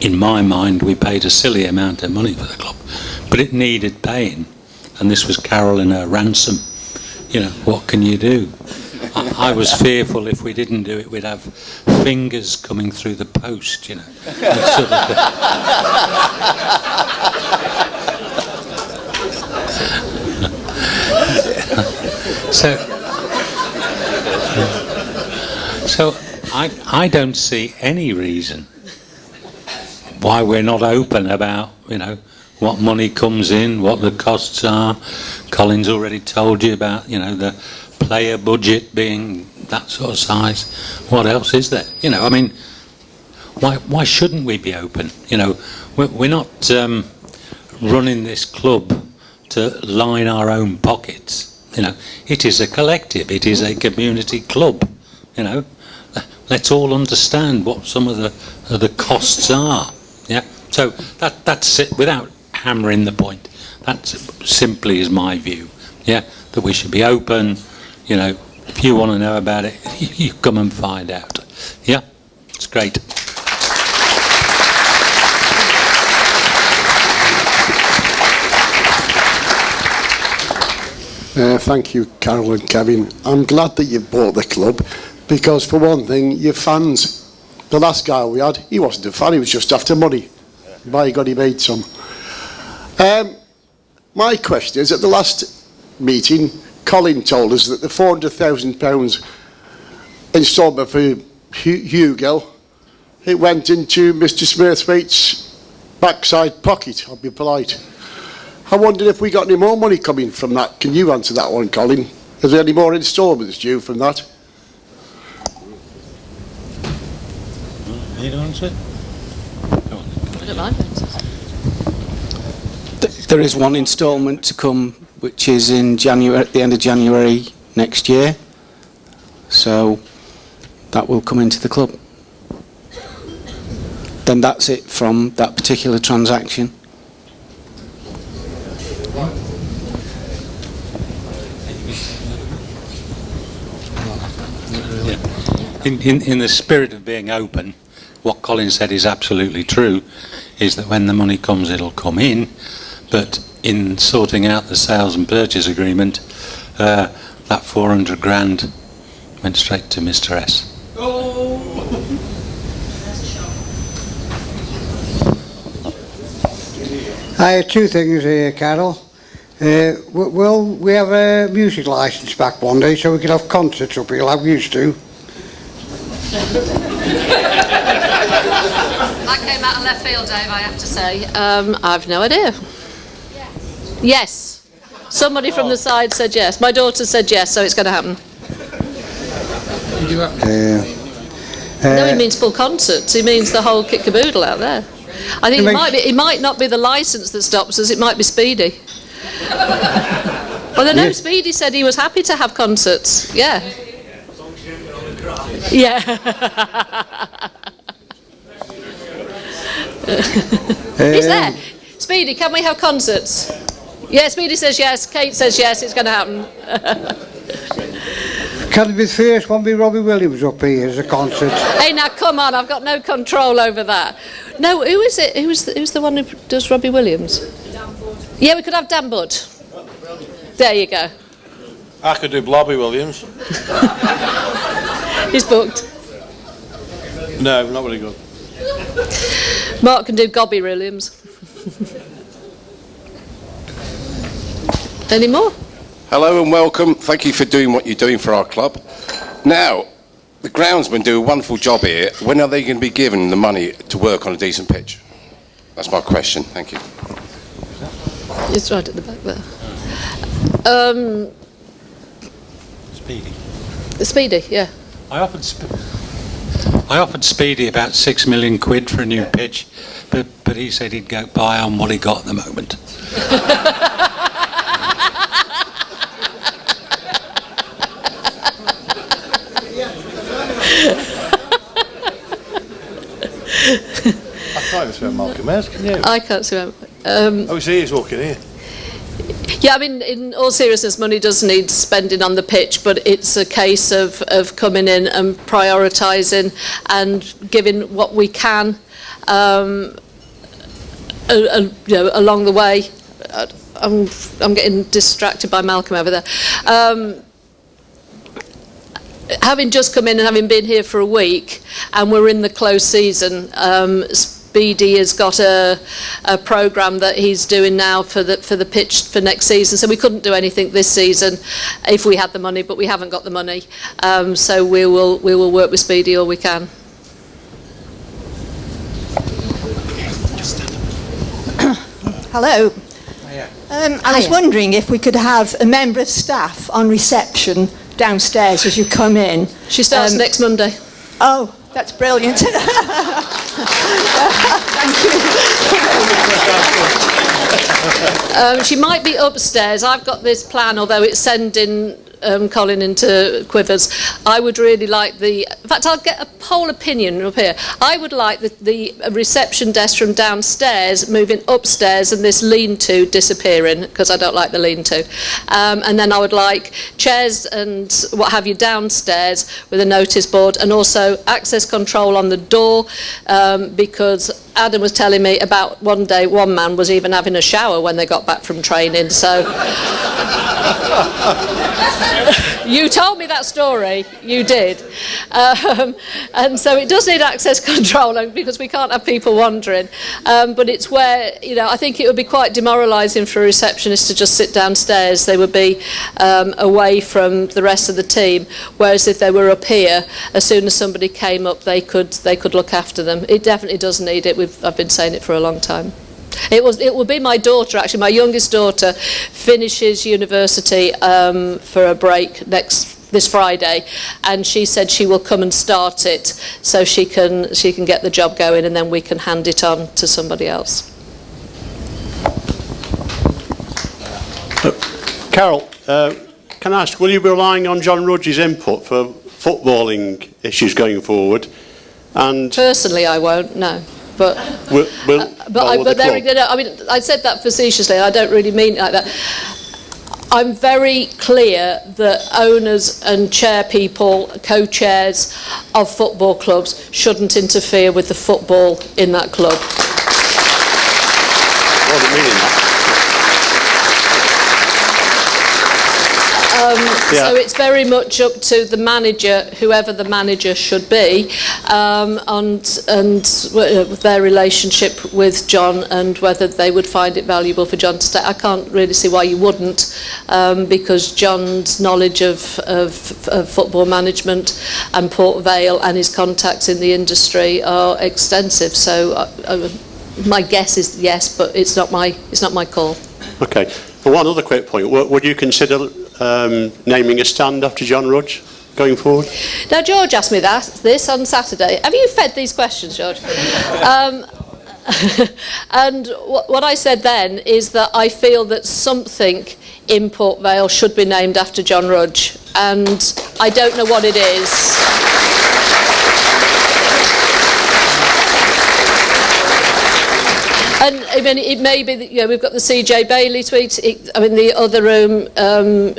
in my mind, we paid a silly amount of money for the club, but it needed paying, and this was Carol in her ransom. You know, what can you do? I was fearful if we didn't do it, we'd have fingers coming through the post, you know. That sort of So I don't see any reason why we're not open about, you know, what money comes in, what the costs are. Colin's already told you about, you know, the player budget being that sort of size. What else is there? You know, I mean, why shouldn't we be open? You know, we're not running this club to line our own pockets. You know, it is a collective. It is a community club. You know, let's all understand what some of the costs are. Yeah. So that's it. Without hammering the point, that simply is my view. Yeah, that we should be open. You know, if you want to know about it, you come and find out. Yeah, it's great. Thank you, Carol and Kevin. I'm glad that you've bought the club, because for one thing, your fans, the last guy we had, he wasn't a fan, he was just after money. By God, he made some. My question is, at the last meeting, Colin told us that the £400,000 instalment for Hugo, it went into Mr. Smurthwaite's backside pocket, I'll be polite. I wondered if we got any more money coming from that. Can you answer that one, Colin? Is there any more instalments due from that? You don't answer it? I don't mind answers. There is one instalment to come, which is in January, at the end of January next year. So that will come into the club. Then that's it from that particular transaction. In the spirit of being open, what Colin said is absolutely true, is that when the money comes, it'll come in, but in sorting out the sales and purchase agreement, that 400 grand went straight to Mr. S. I have two things here, Carol. Will we have a music licence back one day so we can have concerts up here like we used to? That came out of left field, Dave, I have to say. I've no idea. Yes. Somebody from the side said yes. My daughter said yes, so it's going to happen. No, he means full concerts. He means the whole kit caboodle out there. I think it might not be the licence that stops us. It might be Speedy. Well, I know Speedy said he was happy to have concerts. Yeah. Yeah. He's there. Speedy, can we have concerts? Yeah, Speedy says yes. Kate says yes. It's going to happen. Can the first one be Robbie Williams up here as a concert? Hey, now come on! I've got no control over that. No, who is it? Who's the one who does Robbie Williams? Yeah, we could have Dan Budd. There you go. I could do Blobby Williams. He's booked. No, not really good. Mark can do Gobby Williams. Any more? Hello and welcome. Thank you for doing what you're doing for our club. Now, the groundsmen do a wonderful job here. When are they going to be given the money to work on a decent pitch? That's my question. Thank you. It's right at the back there. Speedy. Speedy, yeah. I offered Speedy about £6 million for a new pitch, but he said he'd go buy on what he got at the moment. I can't see where Malcolm is, can you? I can't see him. Oh, see, he's walking here. Yeah, I mean, in all seriousness, money does need spending on the pitch, but it's a case of coming in and prioritising and giving what we can along the way. I'm getting distracted by Malcolm over there. Having just come in and having been here for a week, and we're in the close season, Speedy has got a programme that he's doing now for the pitch for next season. So we couldn't do anything this season if we had the money, but we haven't got the money. So we will work with Speedy all we can. Hello. I was wondering if we could have a member of staff on reception downstairs as you come in. She starts next Monday. Oh, that's brilliant. Thank you. She might be upstairs. I've got this plan, although it's sending Colin into quivers. I would really like in fact, I'll get a poll opinion up here. I would like the reception desk from downstairs moving upstairs and this lean-to disappearing, because I don't like the lean-to. And then I would like chairs and what have you downstairs with a notice board, and also access control on the door, because Adam was telling me about one day one man was even having a shower when they got back from training, so you told me that story, you did. And so it does need access control, because we can't have people wandering. But it's where, I think it would be quite demoralising for a receptionist to just sit downstairs. They would be away from the rest of the team, whereas if they were up here, as soon as somebody came up, they could look after them. It definitely does need it. I've been saying it for a long time. It will be my daughter, actually. My youngest daughter finishes university for a break this Friday, and she said she will come and start it so she can get the job going, and then we can hand it on to somebody else. Carol, can I ask, will you be relying on John Rudge's input for footballing issues going forward? And personally, I won't. No. But I said that facetiously. I don't really mean it like that. I'm very clear that owners and chair people, co-chairs of football clubs shouldn't interfere with the football in that club. So it's very much up to the manager, whoever the manager should be, and their relationship with John, and whether they would find it valuable for John to stay. I can't really see why you wouldn't, because John's knowledge of football management and Port Vale and his contacts in the industry are extensive. So my guess is yes, but it's not my call. Okay. One other quick point. Would you consider naming a stand after John Rudge going forward? Now, George asked me this on Saturday. Have you fed these questions, George? And what I said then is that I feel that something in Port Vale should be named after John Rudge, and I don't know what it is. And I mean, it may be that, you know, we've got the CJ Bailey tweet. I mean, the other room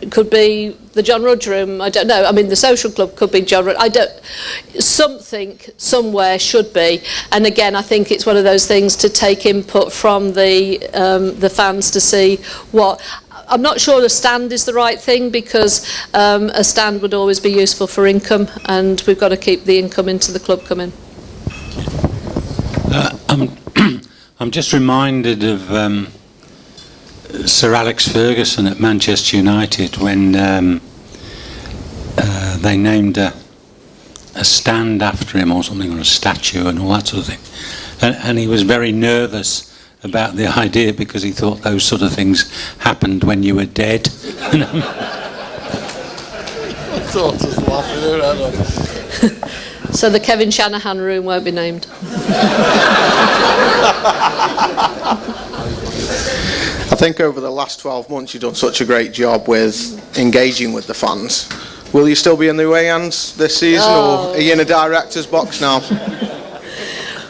could be the John Rudge room. I don't know. I mean, the social club could be John Rudge. Something somewhere should be. And again, I think it's one of those things to take input from the fans to see what. I'm not sure a stand is the right thing, because a stand would always be useful for income, and we've got to keep the income into the club coming. I'm just reminded of Sir Alex Ferguson at Manchester United when they named a stand after him or something, or a statue and all that sort of thing. And he was very nervous about the idea, because he thought those sort of things happened when you were dead. So the Kevin Shanahan room won't be named. I think over the last 12 months you've done such a great job with engaging with the fans. Will you still be in the away hands this season, or are you in a director's box now?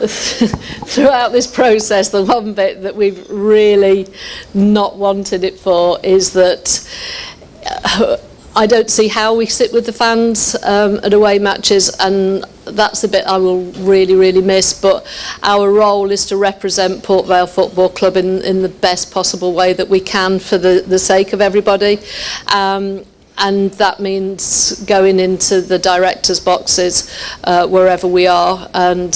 Throughout this process, the one bit that we've really not wanted it for is that I don't see how we sit with the fans at away matches, and that's the bit I will really, really miss. But our role is to represent Port Vale Football Club in the best possible way that we can for the sake of everybody. And that means going into the directors' boxes wherever we are, and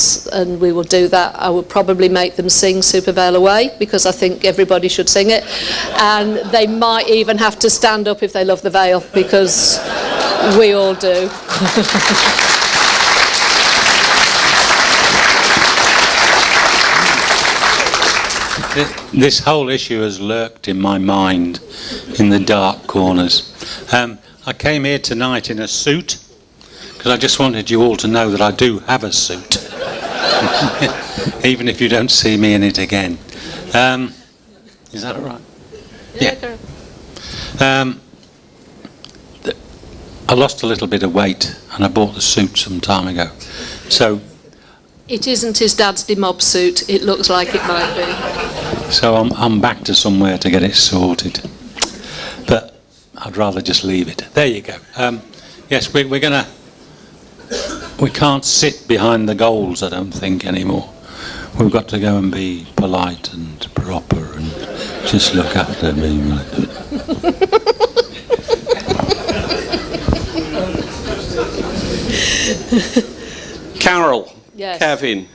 we will do that. I will probably make them sing Super Vale Away, because I think everybody should sing it, and they might even have to stand up if they love the Vale, because we all do. This whole issue has lurked in my mind in the dark corners. I came here tonight in a suit because I just wanted you all to know that I do have a suit, even if you don't see me in it again. Is that all right? Yeah. I lost a little bit of weight and I bought the suit some time ago. So it isn't his dad's demob suit. It looks like it might be. So I'm back to somewhere to get it sorted. But I'd rather just leave it. There you go. Yes, we can't sit behind the goals, I don't think, anymore. We've got to go and be polite and proper and just look after me. Carol, yes. Kevin,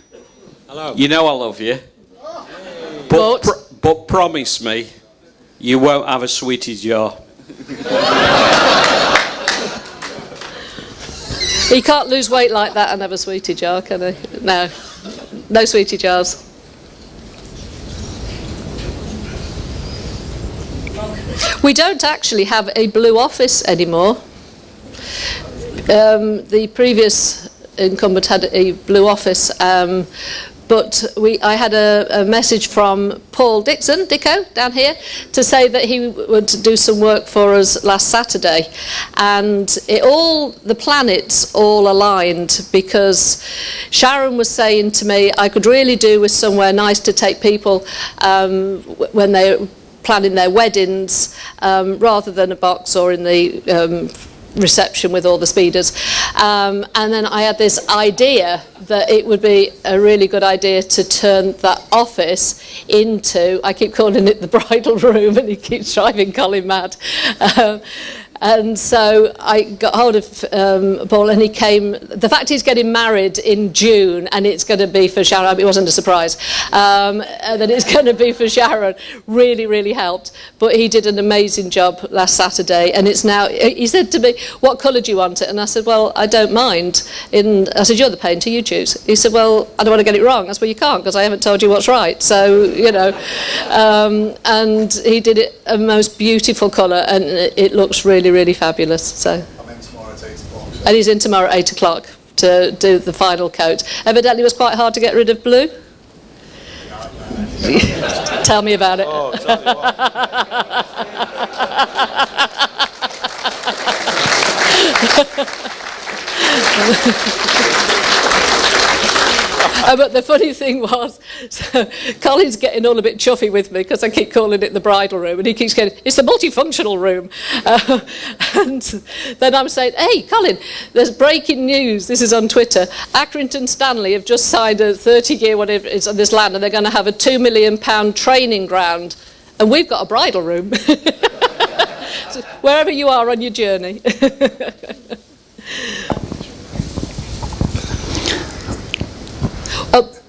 hello. You know I love you, but promise me you won't have a sweetie jar. He can't lose weight like that and have a sweetie jar, can he? No sweetie jars. We don't actually have a blue office anymore. The previous incumbent had a blue office, but I had a message from Paul Dicko down here to say that he would do some work for us last Saturday, and the planets all aligned, because Sharon was saying to me I could really do with somewhere nice to take people when they're planning their weddings, rather than a box or in the reception with all the speeders, and then I had this idea that it would be a really good idea to turn that office into, I keep calling it the bridal room, and he keeps driving Colin mad, And so I got hold of Paul, and he came. The fact he's getting married in June, and it's going to be for Sharon, it wasn't a surprise, that it's going to be for Sharon, really, really helped. But he did an amazing job last Saturday, and it's now, he said to me, what colour do you want it? And I said, well, I don't mind. I said, you're the painter, you choose. He said, well, I don't want to get it wrong. I said, well, you can't, because I haven't told you what's right. So, you know, and he did it a most beautiful colour, and it looks really, really fabulous. So. I'm in tomorrow at 8 o'clock. And he's in tomorrow at 8 o'clock to do the final coat. Evidently it was quite hard to get rid of blue. Tell me about it. Oh, tell me But the funny thing was, so Colin's getting all a bit chuffy with me because I keep calling it the bridal room, and he keeps going, it's the multifunctional room. And then I'm saying, hey, Colin, there's breaking news. This is on Twitter. Accrington Stanley have just signed a 30-year whatever it's on this land, and they're going to have a £2 million training ground, and we've got a bridal room. So wherever you are on your journey.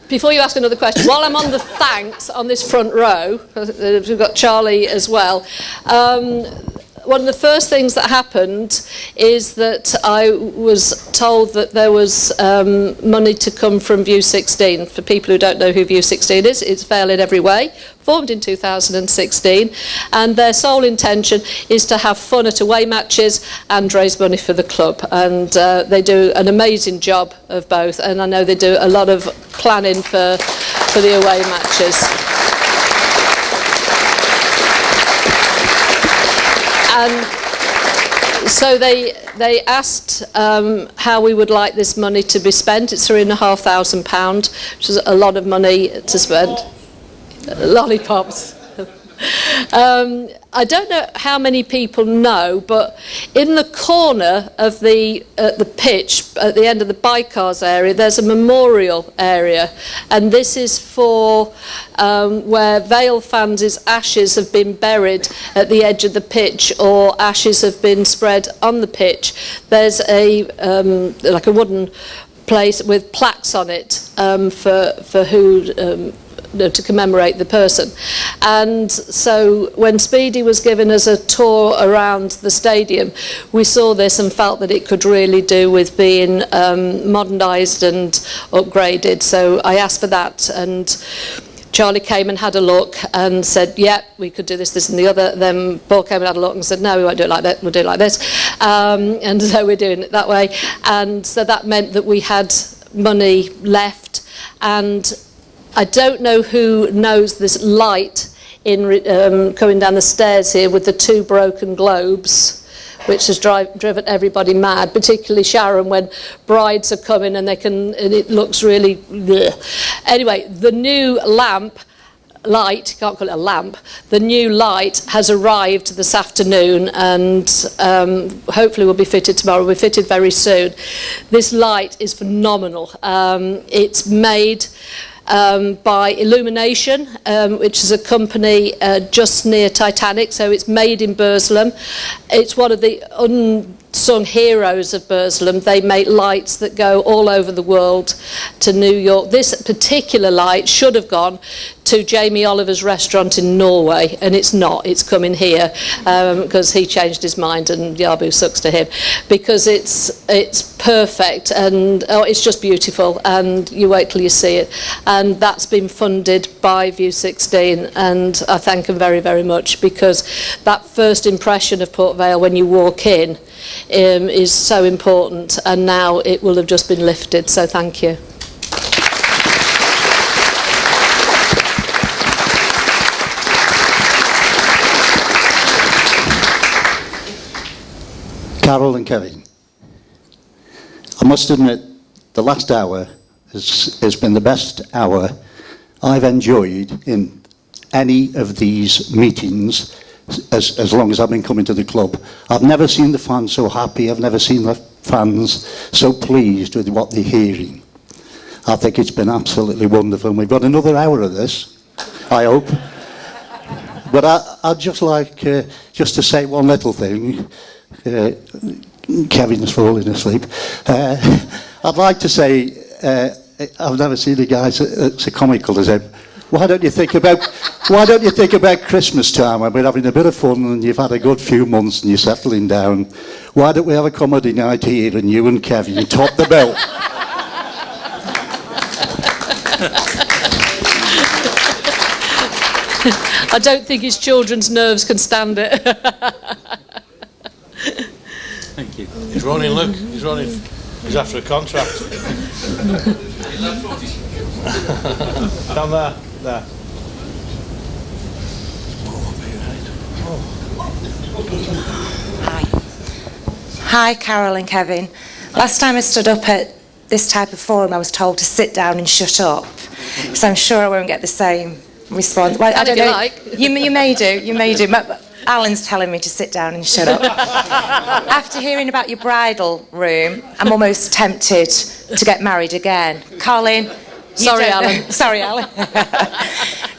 Before you ask another question, while I'm on the thanks on this front row, we've got Charlie as well, one of the first things that happened is that I was told that there was money to come from View 16. For people who don't know who View 16 is, it's Vale in every way, formed in 2016, and their sole intention is to have fun at away matches and raise money for the club. And they do an amazing job of both, and I know they do a lot of planning for the away matches. And so they asked how we would like this money to be spent. It's £3,500, which is a lot of money to spend. Lollipops. I don't know how many people know, but in the corner of the pitch, at the end of the bike-cars area, there's a memorial area, and this is for where Vale fans' ashes have been buried at the edge of the pitch, or ashes have been spread on the pitch. There's a like a wooden place with plaques on it for who. To commemorate the person. And so when Speedy was giving us a tour around the stadium, we saw this and felt that it could really do with being modernised and upgraded. So I asked for that, and Charlie came and had a look and said, yeah, we could do this, this and the other. Then Paul came and had a look and said, no, we won't do it like that, we'll do it like this. And so we're doing it that way. And so that meant that we had money left. And I don't know who knows this light in coming down the stairs here with the two broken globes, which has driven everybody mad, particularly Sharon, when brides are coming and it looks really bleh. Anyway, the new light, can't call it a lamp, the new light has arrived this afternoon, and hopefully will be fitted tomorrow. Will be fitted very soon. This light is phenomenal. It's made by Illumination, which is a company just near Titanic, so it's made in Burslem. It's one of the unsung heroes of Burslem. They make lights that go all over the world to New York. This particular light should have gone to Jamie Oliver's restaurant in Norway, and it's not. It's coming here because he changed his mind, and Yabu sucks to him, because it's perfect, and it's just beautiful, and you wait till you see it. And that's been funded by View 16, and I thank them very, very much, because that first impression of Port Vale when you walk in is so important, and now it will have just been lifted, so thank you. Carol and Kevin, I must admit the last hour has been the best hour I've enjoyed in any of these meetings as long as I've been coming to the club. I've never seen the fans so happy, I've never seen the fans so pleased with what they're hearing. I think it's been absolutely wonderful, and we've got another hour of this, I hope. But I'd just like just to say one little thing. Kevin's falling asleep. I'd like to say, I've never seen a guy so comical as him. Why don't you think about Christmas time when we're having a bit of fun and you've had a good few months and you're settling down? Why don't we have a comedy night here and you and Kevin top the bill? I don't think his children's nerves can stand it. Thank you. He's running, Luke. He's running. He's after a contract. Down there. There. Hi, Carol and Kevin. Last time I stood up at this type of forum, I was told to sit down and shut up. So I'm sure I won't get the same response. Well, I don't know. You may do. Alan's telling me to sit down and shut up. After hearing about your bridal room, I'm almost tempted to get married again. Colin. Sorry, Alan. Sorry, Alan.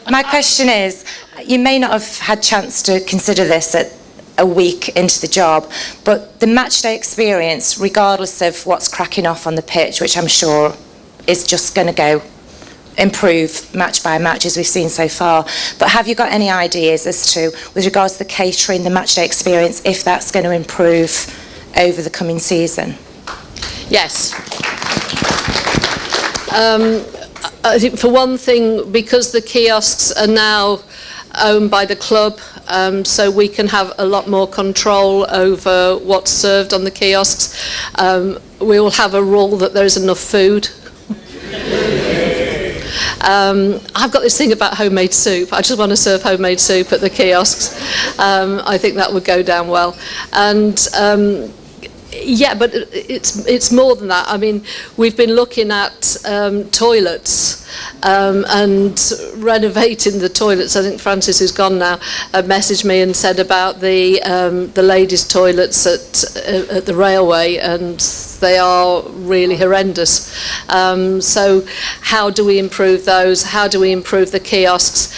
My question is, you may not have had chance to consider this at a week into the job, but the match day experience, regardless of what's cracking off on the pitch, which I'm sure is just going to go improve match by match as we've seen so far, but have you got any ideas as to, with regards to the catering, the match day experience, if that's going to improve over the coming season? Yes. I think for one thing, because the kiosks are now owned by the club, so we can have a lot more control over what's served on the kiosks. We will have a rule that there is enough food. I've got this thing about homemade soup. I just want to serve homemade soup at the kiosks. I think that would go down well. And yeah, but it's more than that. I mean, we've been looking at toilets and renovating the toilets. I think Francis, who's gone now, messaged me and said about the ladies' toilets at the railway, and they are really horrendous. So how do we improve those? How do we improve the kiosks?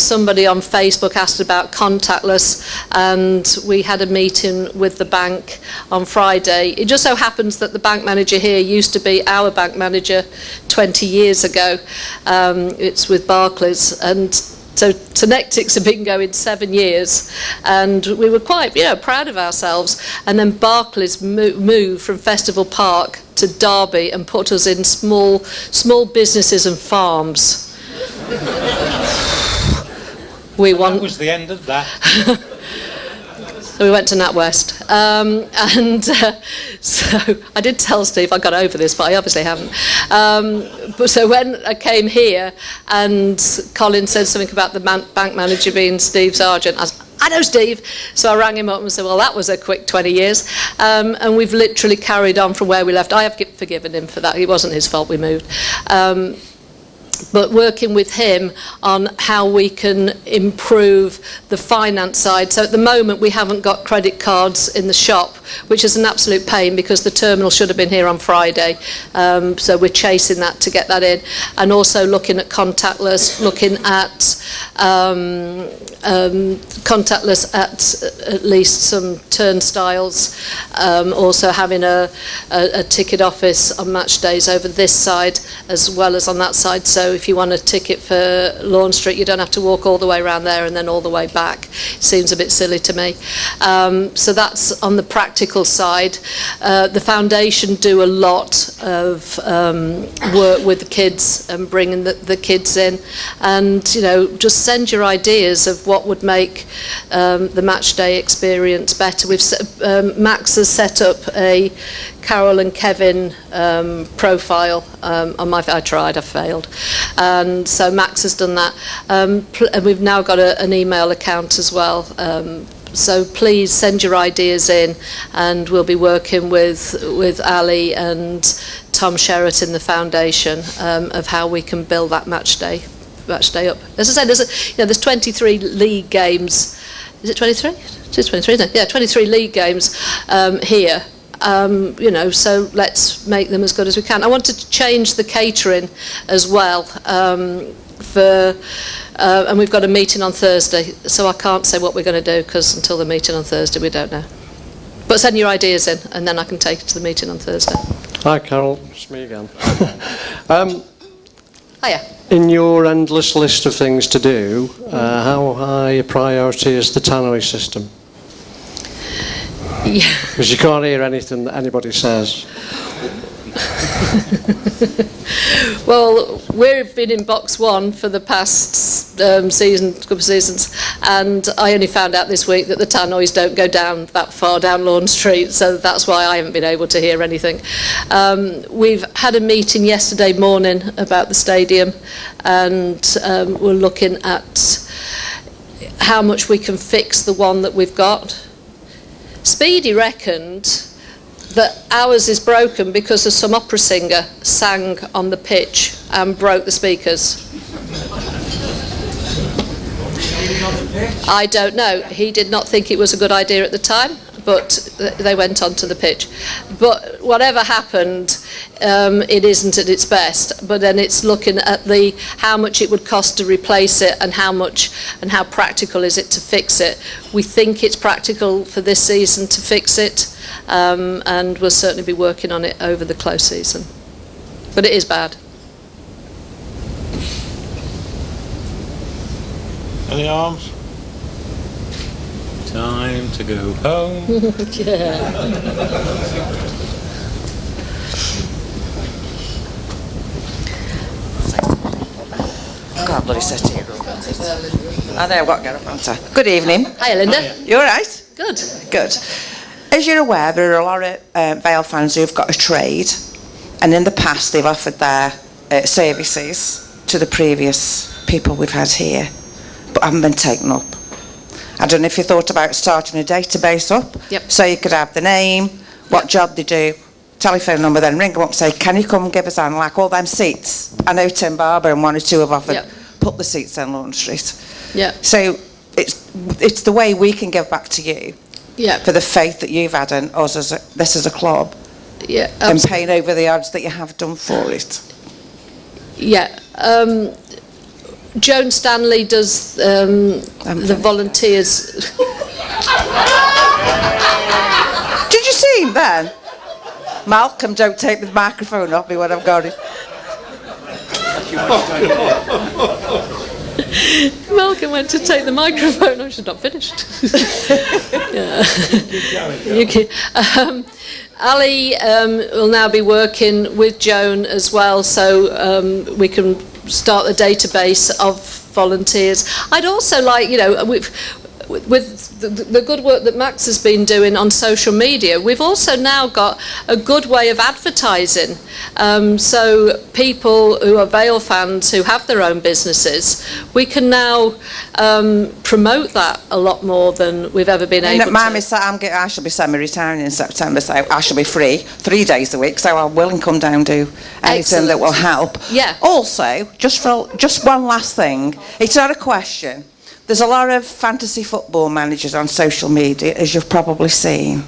Somebody on Facebook asked about contactless, and we had a meeting with the bank on Friday. It just so happens that the bank manager here used to be our bank manager 20 years ago. It's with Barclays, and so Tonectics have been going 7 years, and we were quite, proud of ourselves. And then Barclays moved from Festival Park to Derby and put us in small businesses and farms. That was the end of that. So we went to NatWest. So I did tell Steve I got over this, but I obviously haven't. But so when I came here and Colin said something about the bank manager being Steve Sargent, I know Steve. So I rang him up and said, well, that was a quick 20 years. And we've literally carried on from where we left. I have forgiven him for that. It wasn't his fault we moved. But working with him on how we can improve the finance side. So at the moment we haven't got credit cards in the shop, which is an absolute pain because the terminal should have been here on Friday. So we're chasing that to get that in. And also looking at contactless, looking at contactless at least some turnstiles. Also having a ticket office on match days over this side as well as on that side. So if you want a ticket for Lawn Street, you don't have to walk all the way around there and then all the way back. It seems a bit silly to me. So that's on the practical side. The foundation do a lot of work with the kids and bringing the kids in, and just send your ideas of what would make the match day experience better. Max has set up a Carol and Kevin profile on my. I tried, I failed, and so Max has done that. And we've now got an email account as well. So please send your ideas in, and we'll be working with Ali and Tom Sherritt in the foundation of how we can build that match day up. As I said, there's 23 league games. Is it 23? It is 23, isn't it? Yeah, 23 league games here. So let's make them as good as we can. I want to change the catering as well. And we've got a meeting on Thursday, so I can't say what we're going to do because until the meeting on Thursday we don't know. But send your ideas in, and then I can take it to the meeting on Thursday. Hi, Carol. It's me again. Hiya. In your endless list of things to do, how high a priority is the tannery system? Yeah. Because you can't hear anything that anybody says. Well, we've been in box 1 for the past couple of seasons, and I only found out this week that the tannoys don't go down that far down Lawn Street, so that's why I haven't been able to hear anything. We've had a meeting yesterday morning about the stadium, and we're looking at how much we can fix the one that we've got. Speedy reckoned that ours is broken because of some opera singer sang on the pitch and broke the speakers. I don't know. He did not think it was a good idea at the time, but they went onto the pitch. But whatever happened, it isn't at its best. But then it's looking at how much it would cost to replace it, and how practical is it to fix it. We think it's practical for this season to fix it, and we'll certainly be working on it over the close season. But it is bad. Any arms? Time to go home. Yeah. God, bloody sit here. I know what get up answer. Good evening. Hi, Linda. You all right? Good. Good. As you're aware, there are a lot of Vale fans who've got a trade, and in the past they've offered their services to the previous people we've had here, but haven't been taken up. I don't know if you thought about starting a database up, so you could have the name, what job they do, telephone number, then ring them up and say, can you come and give us on, like all them seats? I know Tim Barber and 1 or 2 have offered, put the seats on Lawn Street. Yeah. So it's the way we can give back to you for the faith that you've had in us as a club, and paying over the odds that you have done for it. Yeah. Joan Stanley does the volunteers. Did you see him then? Malcolm, don't take the microphone off me when I've got it. Malcolm went to take the microphone. She's not finished. Ali will now be working with Joan as well, so we can start the database of volunteers. I'd also like, with the good work that Max has been doing on social media, we've also now got a good way of advertising. So people who are Vale fans who have their own businesses, we can now promote that a lot more than we've ever been able to. I shall be semi-retiring in September, so I shall be free 3 days a week, so I will come down and do anything that will help. Yeah. Also, just one last thing, it's not a question. There's a lot of fantasy football managers on social media, as you've probably seen.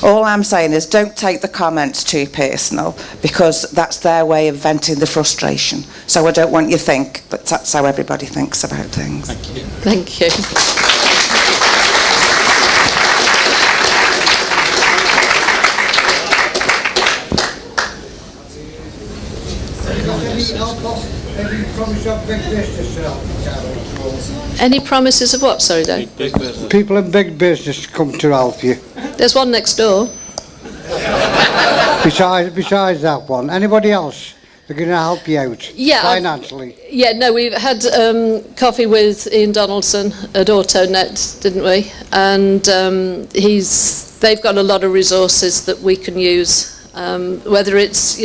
All I'm saying is don't take the comments too personal, because that's their way of venting the frustration. So I don't want you to think that that's how everybody thinks about things. Thank you. Thank you. Any promises of what? Sorry, Dave. People in big business come to help you. There's one next door. Besides that one, anybody else? They're going to help you out financially. No, we've had coffee with Ian Donaldson at AutoNet, didn't we? And they've got a lot of resources that we can use. Whether it's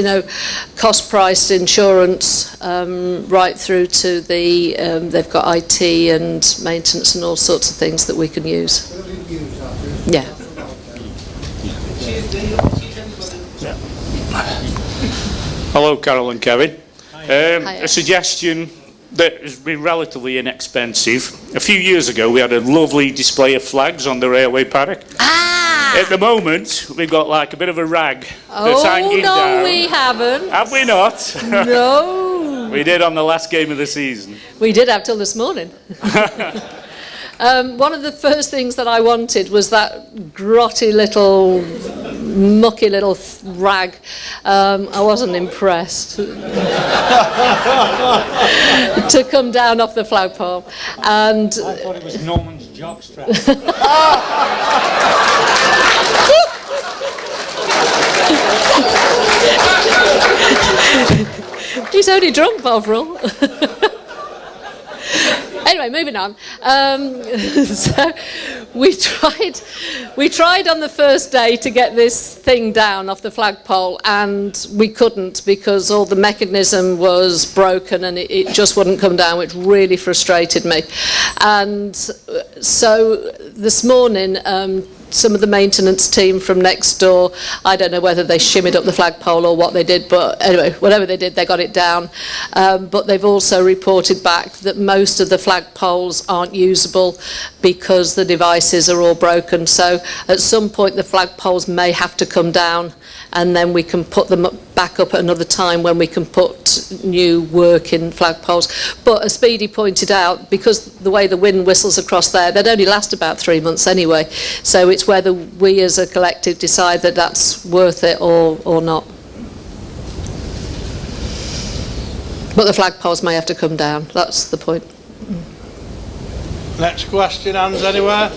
cost-priced insurance, right through to they've got IT and maintenance and all sorts of things that we can use. Yeah. Hello, Carol and Kevin. A suggestion that has been relatively inexpensive. A few years ago, we had a lovely display of flags on the railway paddock. At the moment, we've got like a bit of a rag that's hanging down. No, we haven't. Have we not? No. We did on the last game of the season. We did have till this morning. One of the first things that I wanted was that grotty little, mucky little rag. I wasn't impressed. To come down off the flagpole. And I thought it was Norman's jockstrap. He's only drunk, Bovril. Anyway, moving on. So we tried on the first day to get this thing down off the flagpole, and we couldn't because all the mechanism was broken and it just wouldn't come down, which really frustrated me. And so this morning, some of the maintenance team from next door, I don't know whether they shimmied up the flagpole or what they did, but anyway, whatever they did, they got it down. But they've also reported back that most of the flagpoles aren't usable because the devices are all broken. So at some point the flagpoles may have to come down, and then we can put them back up at another time when we can put new working flagpoles. But as Speedy pointed out, because the way the wind whistles across there, they'd only last about 3 months anyway. So it's whether we as a collective decide that that's worth it or not. But the flagpoles may have to come down, that's the point. Next question, hands anywhere?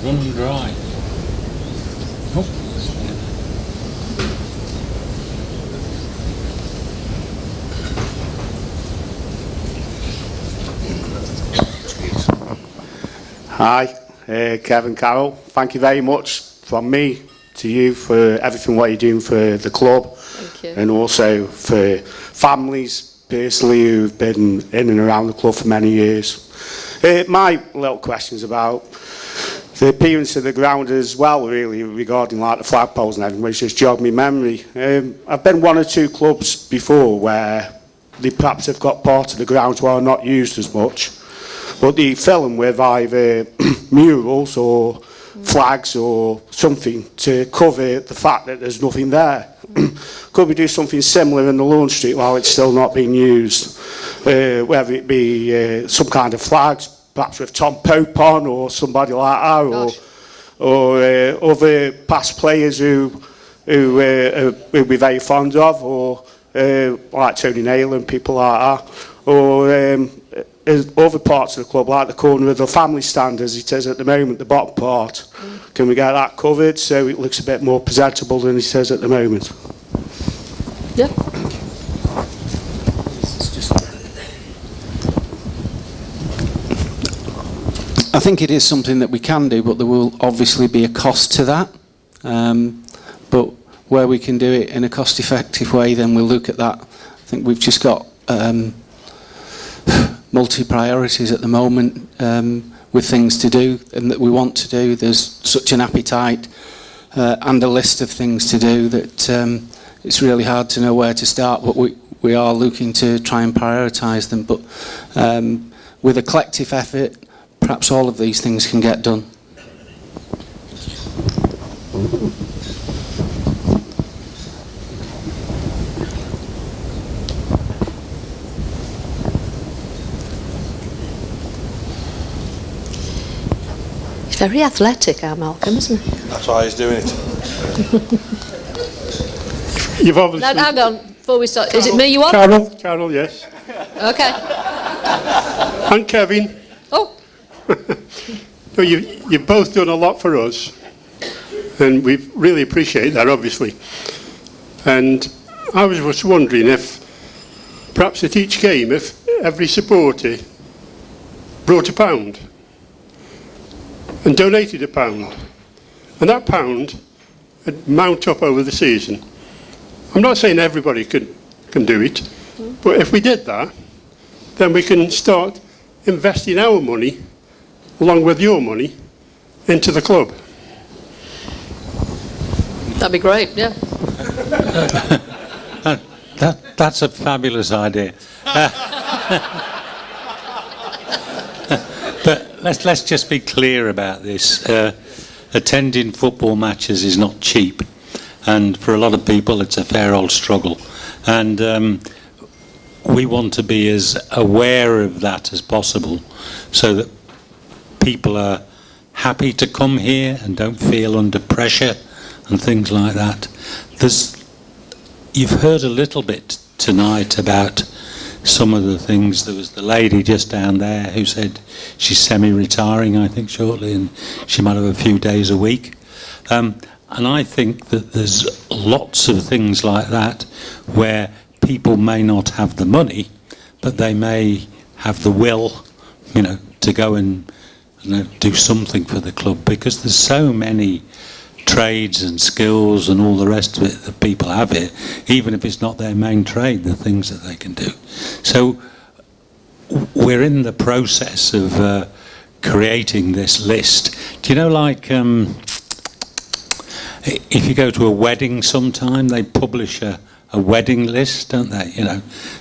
Run dry. Oh. Hi, Kevin Carroll. Thank you very much from me to you for everything what you're doing for the club. Thank you. And also for families personally who've been in and around the club for many years. My little question is about the appearance of the ground as well, really, regarding like the flagpoles and everything, which just jogged my memory. I've been one or two clubs before where they perhaps have got part of the grounds where are not used as much, but they fill them with either murals or flags or something to cover the fact that there's nothing there. Could we do something similar in the Lawn Street while it's still not being used? Whether it be some kind of flags, perhaps with Tom Pope on or somebody like that, or other past players who we'd be very fond of, or like Tony Nail and people like that, or other parts of the club, like the corner of the family stand as it is at the moment, the bottom part. Can we get that covered so it looks a bit more presentable than it is at the moment? Yeah. I think it is something that we can do, but there will obviously be a cost to that. But where we can do it in a cost-effective way, then we'll look at that. I think we've just got multi-priorities at the moment with things to do and that we want to do. There's such an appetite and a list of things to do that it's really hard to know where to start, but we are looking to try and prioritise them. But with a collective effort, perhaps all of these things can get done. He's very athletic, our Malcolm, isn't he? That's why he's doing it. You've obviously... No, hang on, before we start. Is it me you want? Carol, yes. Okay. And Kevin. Oh. So you've both done a lot for us, and we really appreciate that, obviously. And I was just wondering if, perhaps at each game, if every supporter brought £1 and donated £1, and that £1 would mount up over the season. I'm not saying everybody can do it, but if we did that, then we can start investing our money along with your money into the club. That'd be great, yeah. That's a fabulous idea. But let's just be clear about this. Attending football matches is not cheap, and for a lot of people it's a fair old struggle. And we want to be as aware of that as possible, so that people are happy to come here and don't feel under pressure and things like that. You've heard a little bit tonight about some of the things. There was the lady just down there who said she's semi-retiring, I think, shortly, and she might have a few days a week. And I think that there's lots of things like that where people may not have the money, but they may have the will, to go and do something for the club, because there's so many trades and skills and all the rest of it that people have here, even if it's not their main trade, the things that they can do. So we're in the process of creating this list. Do you know, like, if you go to a wedding sometime, they publish a wedding list, don't they?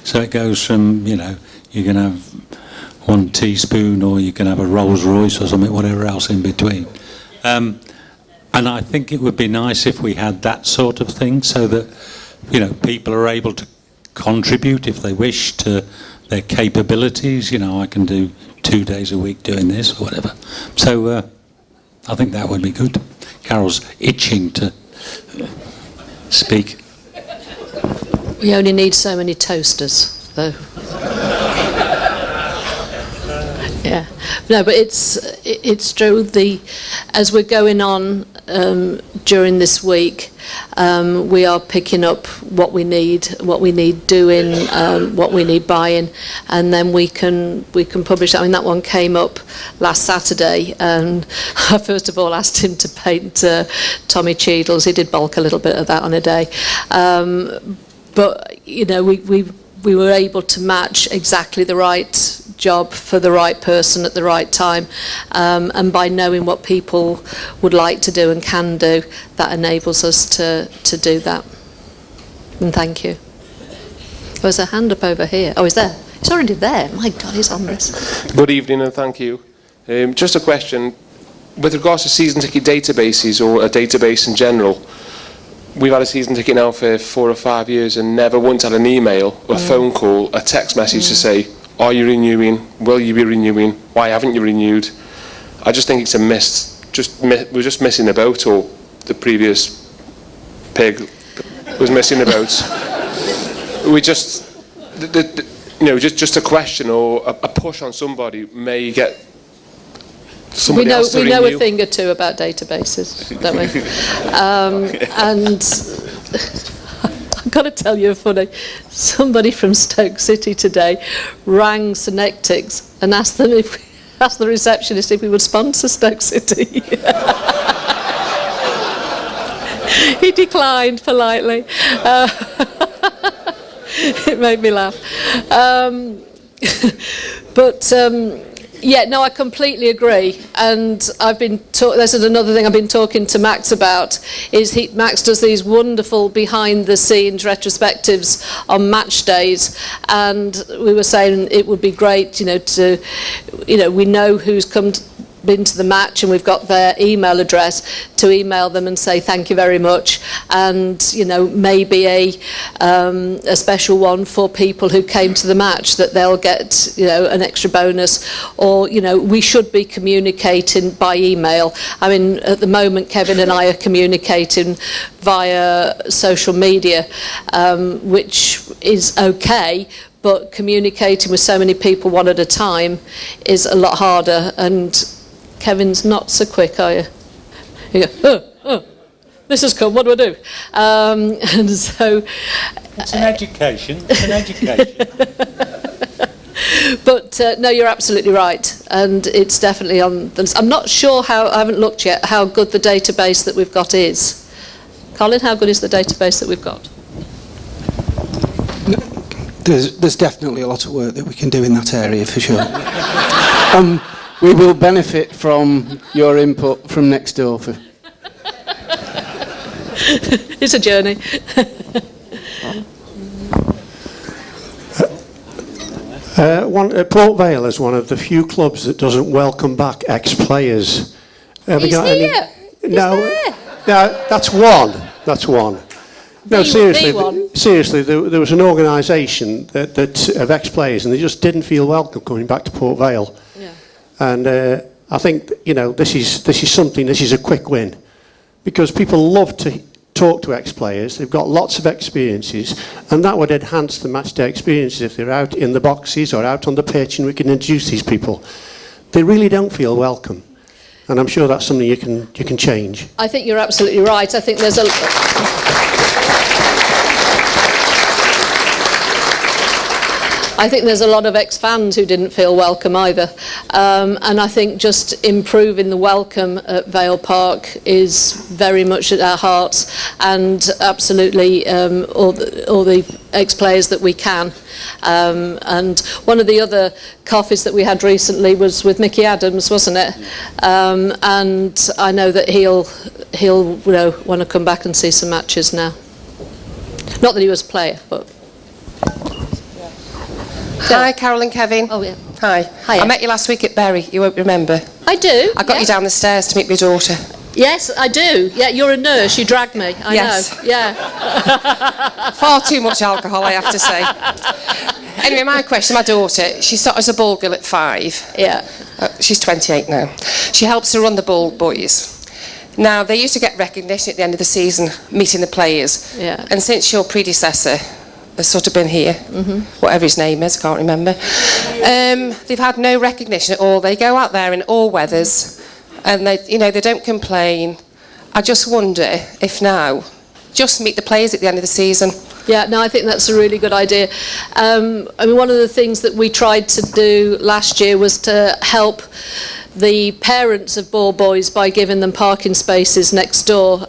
So it goes from, you can have 1 teaspoon, or you can have a Rolls Royce or something, whatever else in between. And I think it would be nice if we had that sort of thing, so that, people are able to contribute if they wish to their capabilities. I can do 2 days a week doing this or whatever. So I think that would be good. Carol's itching to speak. We only need so many toasters, though. Yeah, no, but it's true. As we're going on during this week, we are picking up what we need doing, what we need buying, and then we can publish. I mean, that one came up last Saturday, and I first of all asked him to paint Tommy Cheadle's. He did bulk a little bit of that on a day, but we were able to match exactly the right job for the right person at the right time, and by knowing what people would like to do and can do, that enables us to do that. And thank you. There's a hand up over here. Oh, is there? It's already there. My God, he's on this. Good evening and thank you. Just a question. With regards to season ticket databases, or a database in general, we've had a season ticket now for 4 or 5 years and never once had an email, a phone call, a text message to say, are you renewing? Will you be renewing? Why haven't you renewed? I just think it's a miss. We're just missing the boat, or the previous pig was missing the boat. We just, just a question or a push on somebody may get somebody else to renew. We know a thing or two about databases, don't we? And I've got to tell you funny. Somebody from Stoke City today rang Synectics and asked the receptionist if we would sponsor Stoke City. He declined politely. It made me laugh. Yeah, no, I completely agree, and this is another thing I've been talking to Max about, is Max does these wonderful behind-the-scenes retrospectives on match days, and we were saying it would be great, we know who's been to the match and we've got their email address, to email them and say thank you very much, and maybe a special one for people who came to the match, that they'll get an extra bonus, or we should be communicating by email. I mean, at the moment Kevin and I are communicating via social media, which is okay, but communicating with so many people one at a time is a lot harder, and Kevin's not so quick, are you? You go, this has come, what do I do? And so... It's an education, it's an education. But no, you're absolutely right, and it's definitely on the list. I'm not sure I haven't looked yet, how good the database that we've got is. Colin, how good is the database that we've got? There's definitely a lot of work that we can do in that area, for sure. We will benefit from your input from next door. It's a journey. Port Vale is one of the few clubs that doesn't welcome back ex-players. Have we got any? No, that's one. That's one. No, seriously, Be one. seriously, there was an organisation that of ex-players, and they just didn't feel welcome coming back to Port Vale. Yeah. And I think, you know, this is something. This is a quick win, because people love to talk to ex-players. They've got lots of experiences, and that would enhance the matchday experiences if they're out in the boxes or out on the pitch, and we can introduce these people. They really don't feel welcome, and I'm sure that's something you can change. I think you're absolutely right. I think there's a... I think there's a lot of ex-fans who didn't feel welcome either. And I think just improving the welcome at Vale Park is very much at our hearts, and absolutely all the ex-players that we can. And one of the other coffees that we had recently was with Mickey Adams, wasn't it? And I know that he'll want to come back and see some matches now. Not that he was a player, but... Hi, Carol and Kevin. Oh, yeah. Hi. Hiya. I met you last week at Bury. You won't remember. I do. I got you down the stairs to meet my daughter. Yes, I do. Yeah, you're a nurse. You dragged me. I Yes. know. Yeah. Far too much alcohol, I have to say. Anyway, my question, my daughter, she started as a ball girl at 5. Yeah. She's 28 now. She helps to run the ball boys. Now, they used to get recognition at the end of the season, meeting the players. Yeah. And since your predecessor has sort of been here, whatever his name is, I can't remember, they've had no recognition at all. They go out there in all weathers, and they don't complain. I just wonder if now, just meet the players at the end of the season. Yeah, no, I think that's a really good idea. I mean, one of the things that we tried to do last year was to help the parents of ball boys by giving them parking spaces next door,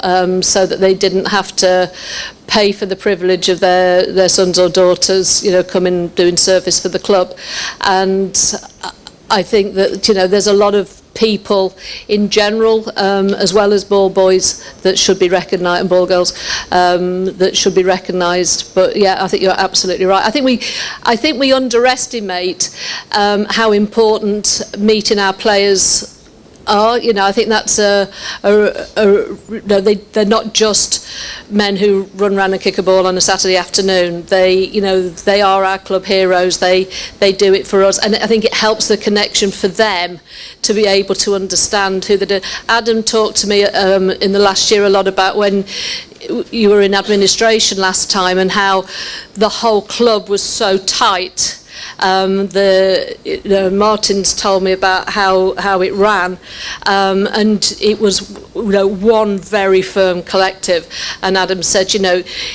so that they didn't have to pay for the privilege of their sons or daughters, coming doing service for the club. And I think that, there's a lot of people in general, as well as ball boys, that should be recognised, and ball girls, that should be recognised. But yeah, I think you're absolutely right. I think we underestimate how important meeting our players are. I think that's they're not just men who run around and kick a ball on a Saturday afternoon. They are our club heroes. They do it for us, and I think it helps the connection for them to be able to understand who they do. Adam talked to me in the last year a lot about when you were in administration last time, and how the whole club was so tight. Martin's told me about how it ran, and it was one very firm collective. And Adam said,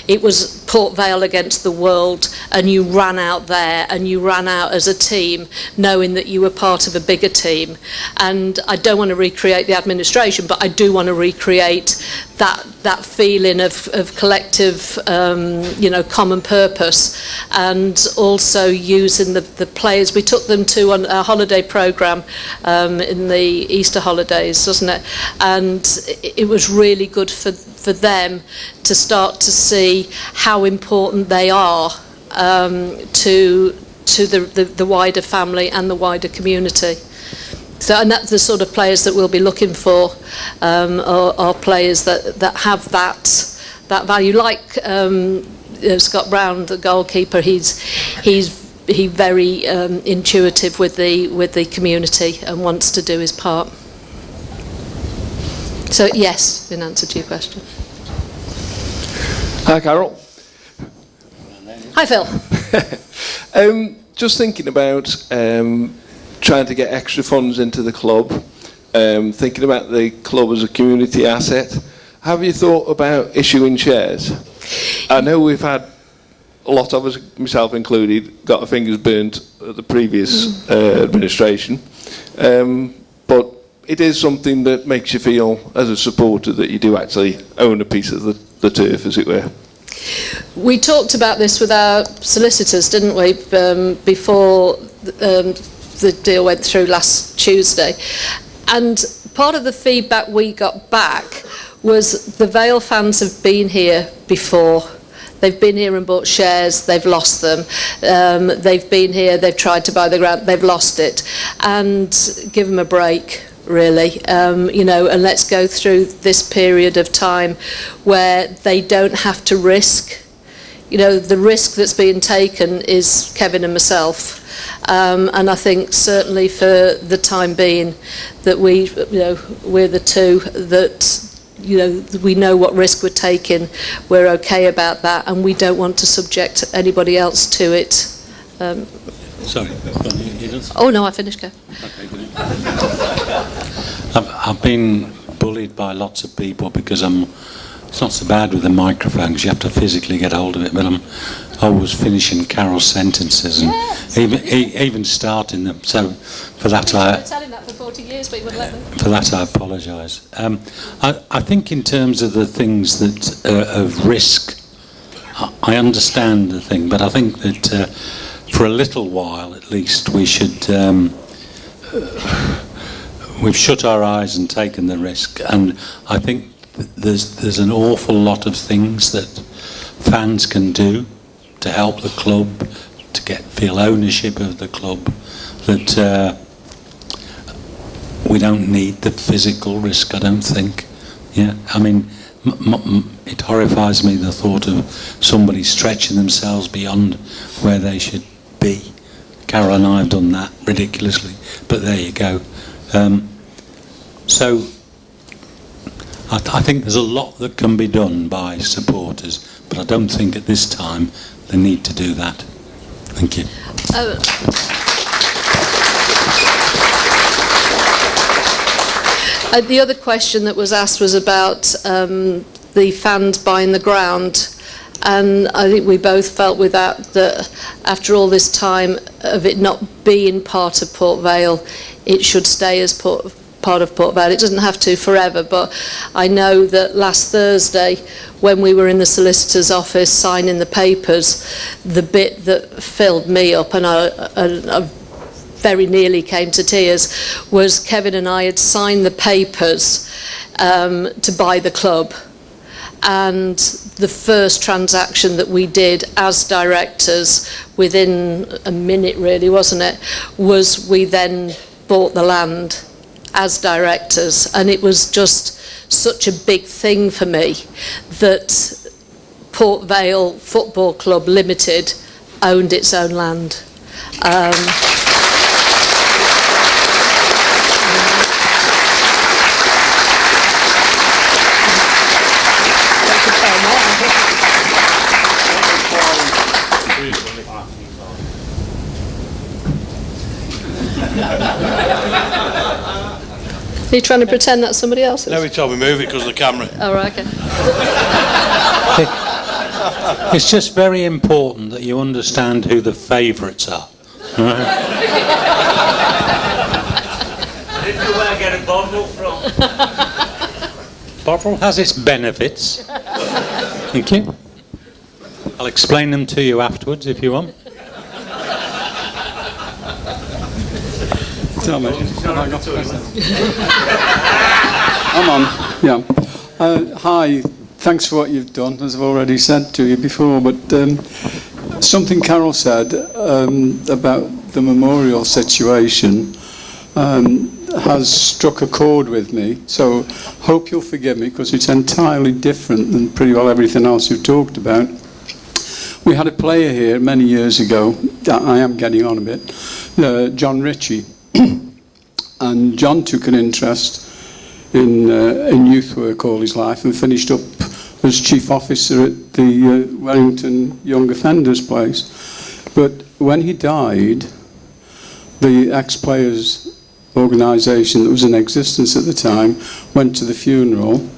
it was Port Vale against the world, and you ran out there, and you ran out as a team, knowing that you were part of a bigger team. And I don't want to recreate the administration, but I do want to recreate that feeling of collective, common purpose, and also using the players. We took them to a holiday programme in the Easter holidays, wasn't it? And it was really good for them to start to see how important they are to the wider family and the wider community. So, and that's the sort of players that we'll be looking for, are players that have that value. Like Scott Brown, the goalkeeper, he's very intuitive with the community and wants to do his part. So yes, in answer to your question. Hi, Carol. Hi, Phil. Just thinking about trying to get extra funds into the club, thinking about the club as a community asset. Have you thought about issuing shares? I know we've had a lot of us, myself included, got our fingers burnt at the previous administration, but it is something that makes you feel, as a supporter, that you do actually own a piece of the turf, as it were. We talked about this with our solicitors, didn't we, before the deal went through last Tuesday. And part of the feedback we got back was the Vale fans have been here before. They've been here and bought shares, they've lost them. They've been here, they've tried to buy the ground, they've lost it. And give them a break. really, and let's go through this period of time where they don't have to risk. The risk that's being taken is Kevin and myself. And I think certainly for the time being that we're the two that, we know what risk we're taking. We're okay about that, and we don't want to subject anybody else to it. Sorry. Oh, no, I finished, go. Okay, good. I've been bullied by lots of people because it's not so bad with the microphone because you have to physically get hold of it, but I'm always finishing Carol's sentences and even starting them. So for that I've been telling that for 40 years, but you wouldn't let me. For that I apologise. I think in terms of the things that of risk, I understand the thing, but I think that for a little while at least we should we've shut our eyes and taken the risk, and I think there's an awful lot of things that fans can do to help the club, to feel ownership of the club, that we don't need the physical risk, I don't think. Yeah, I mean, it horrifies me, the thought of somebody stretching themselves beyond where they should be. Carol and I have done that ridiculously, but there you go. So I think there's a lot that can be done by supporters, but I don't think at this time they need to do that. Thank you. The other question that was asked was about the fans buying the ground, and I think we both felt with that after all this time of it not being part of Port Vale, it should stay as part of Port Vale. It doesn't have to forever, but I know that last Thursday when we were in the solicitor's office signing the papers, the bit that filled me up, and I very nearly came to tears, was Kevin and I had signed the papers to buy the club, and the first transaction that we did as directors, within a minute really, wasn't it, was we then bought the land as directors, and it was just such a big thing for me that Port Vale Football Club Limited owned its own land. Are you trying to pretend that's somebody else's? No, he told me move it because of the camera. Oh, right, okay. It's just very important that you understand who the favourites are. Right? I didn't know where I get a bottle from. Bottle has its benefits. Thank you. I'll explain them to you afterwards if you want. Tell me. I'm on. Yeah. Hi. Thanks for what you've done, as I've already said to you before. But something Carol said about the memorial situation has struck a chord with me. So hope you'll forgive me because it's entirely different than pretty well everything else you've talked about. We had a player here many years ago. I am getting on a bit. John Ritchie. And John took an interest in youth work all his life and finished up as chief officer at the Wellington Young Offenders place. But when he died, the ex-players organisation that was in existence at the time went to the funeral.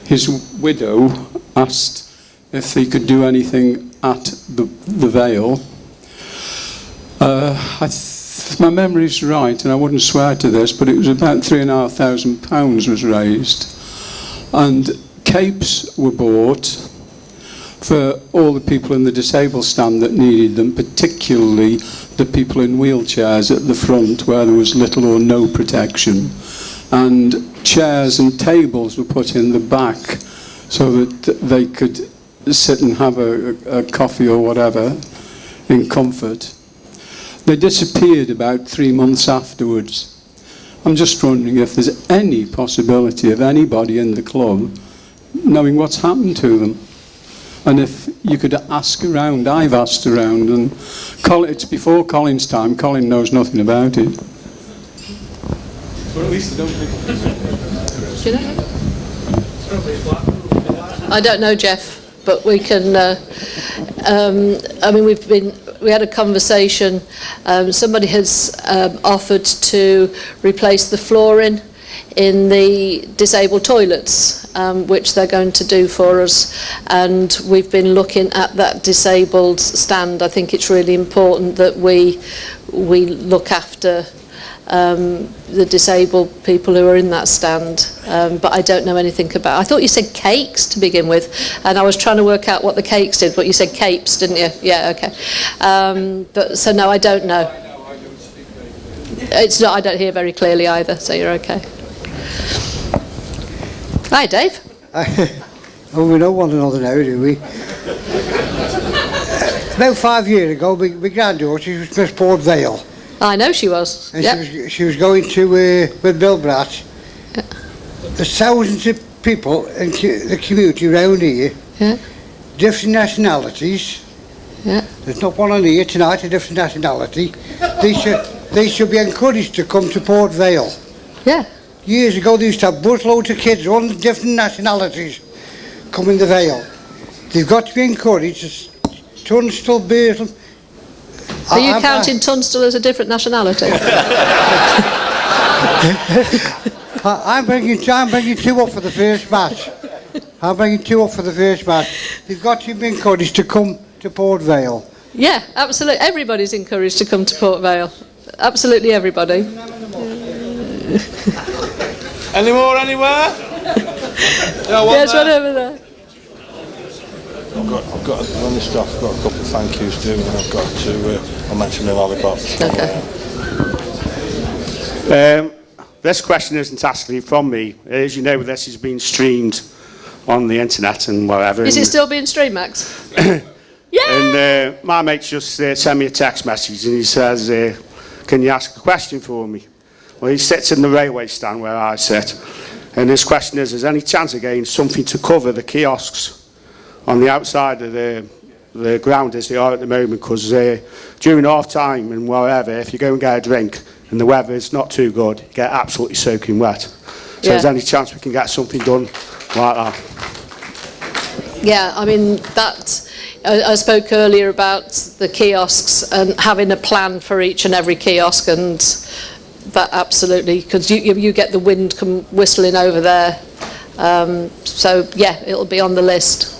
His widow asked if he could do anything at the Vale. If my memory's right, and I wouldn't swear to this, but it was about £3,500 was raised, and capes were bought for all the people in the disabled stand that needed them, particularly the people in wheelchairs at the front where there was little or no protection, and chairs and tables were put in the back so that they could sit and have a coffee or whatever in comfort. They disappeared about 3 months afterwards, I'm just wondering if there's any possibility of anybody in the club knowing what's happened to them. And if you could ask around, I've asked around, and it's before Colin's time. Colin knows nothing about it. Well, at least I don't Do you know? I don't know, Jeff, but we can. I mean, we had a conversation. Somebody has offered to replace the flooring in the disabled toilets, which they're going to do for us, and we've been looking at that disabled stand. I think it's really important that we look after the disabled people who are in that stand, but I don't know anything about. I thought you said cakes to begin with, and I was trying to work out what the cakes did, but you said capes, didn't you? Yeah, okay. But so no, I don't know. It's not. I don't hear very clearly either, so you're okay. Hi, Dave. Oh, we know one another now, do we? About 5 years ago, my granddaughter was Miss Port Vale. I know she was. And Yep. she was going to with Bill Bratt. Yeah. There's thousands of people in the community around here, different nationalities. Yeah. There's not one on here tonight, a different nationality. They should be encouraged to come to Port Vale. Yeah. Years ago, they used to have busloads of kids, all different nationalities, come in the Vale. They've got to be encouraged. Tunstall, Burton. Are you counting Tunstall as a different nationality? I'm bringing two up for the first match. I'm bringing two up for the first match. They've got to be encouraged to come to Port Vale. Yeah, absolutely. Everybody's encouraged to come to Port Vale. Absolutely everybody. Any more anywhere? There's one over there. I've got on this stuff. I've got a couple of thank yous to do, and I've got to. I'll mention the lollipops. Okay. This question isn't actually from me. As you know, this has been streamed on the internet and whatever. Is it still being streamed, Max? And my mate just sent me a text message and he says, can you ask a question for me? Well, he sits in the railway stand where I sit, and his question is there any chance of getting something to cover the kiosks on the outside of the ground as they are at the moment? Because during half time and whatever, if you go and get a drink and the weather is not too good, you get absolutely soaking wet. So is there any chance we can get something done like that? Yeah, I mean, that, I spoke earlier about the kiosks and having a plan for each and every kiosk, and that absolutely, because you get the wind come whistling over there. So, yeah, it'll be on the list.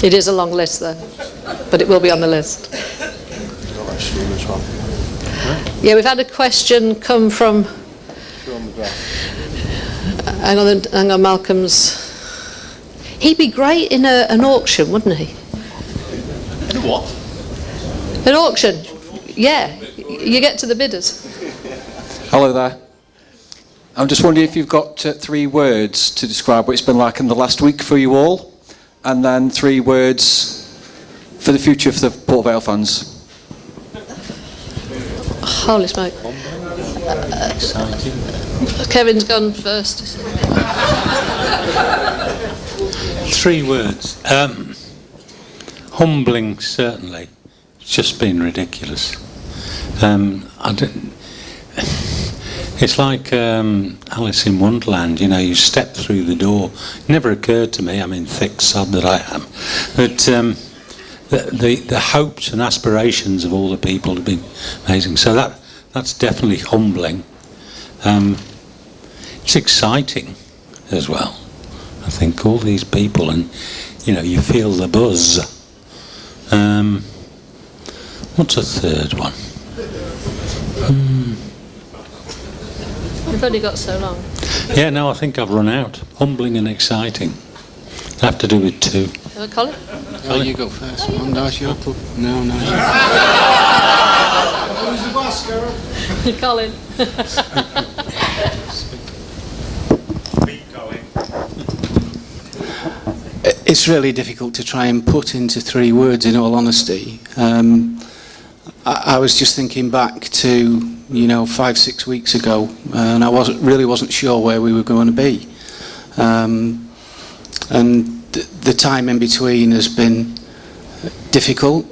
It is a long list, though, but it will be on the list. Yeah, we've had a question come from... Hang on, Malcolm's... He'd be great in an auction, wouldn't he? In a what? An auction, yeah. You get to the bidders. Hello there. I'm just wondering if you've got 3 words to describe what it's been like in the last week for you all, and then 3 words for the future for the Port Vale fans. Holy smoke. Kevin's gone first. 3 words. Humbling, certainly. It's just been ridiculous. It's like Alice in Wonderland, you know, you step through the door. It never occurred to me, I mean, thick sod that I am, but the hopes and aspirations of all the people have been amazing. So that's definitely humbling. It's exciting as well. I think all these people, and you know, you feel the buzz. What's a third one? We've only got so long. Yeah, no, I think I've run out. Humbling and exciting. I have to do with 2. Colin? Oh, you go first. No, it's your club. No. Who's the boss, Carol? Colin. It's really difficult to try and put into 3 words, in all honesty. I was just thinking back to 5-6 weeks ago, and I really wasn't sure where we were going to be. And the time in between has been difficult,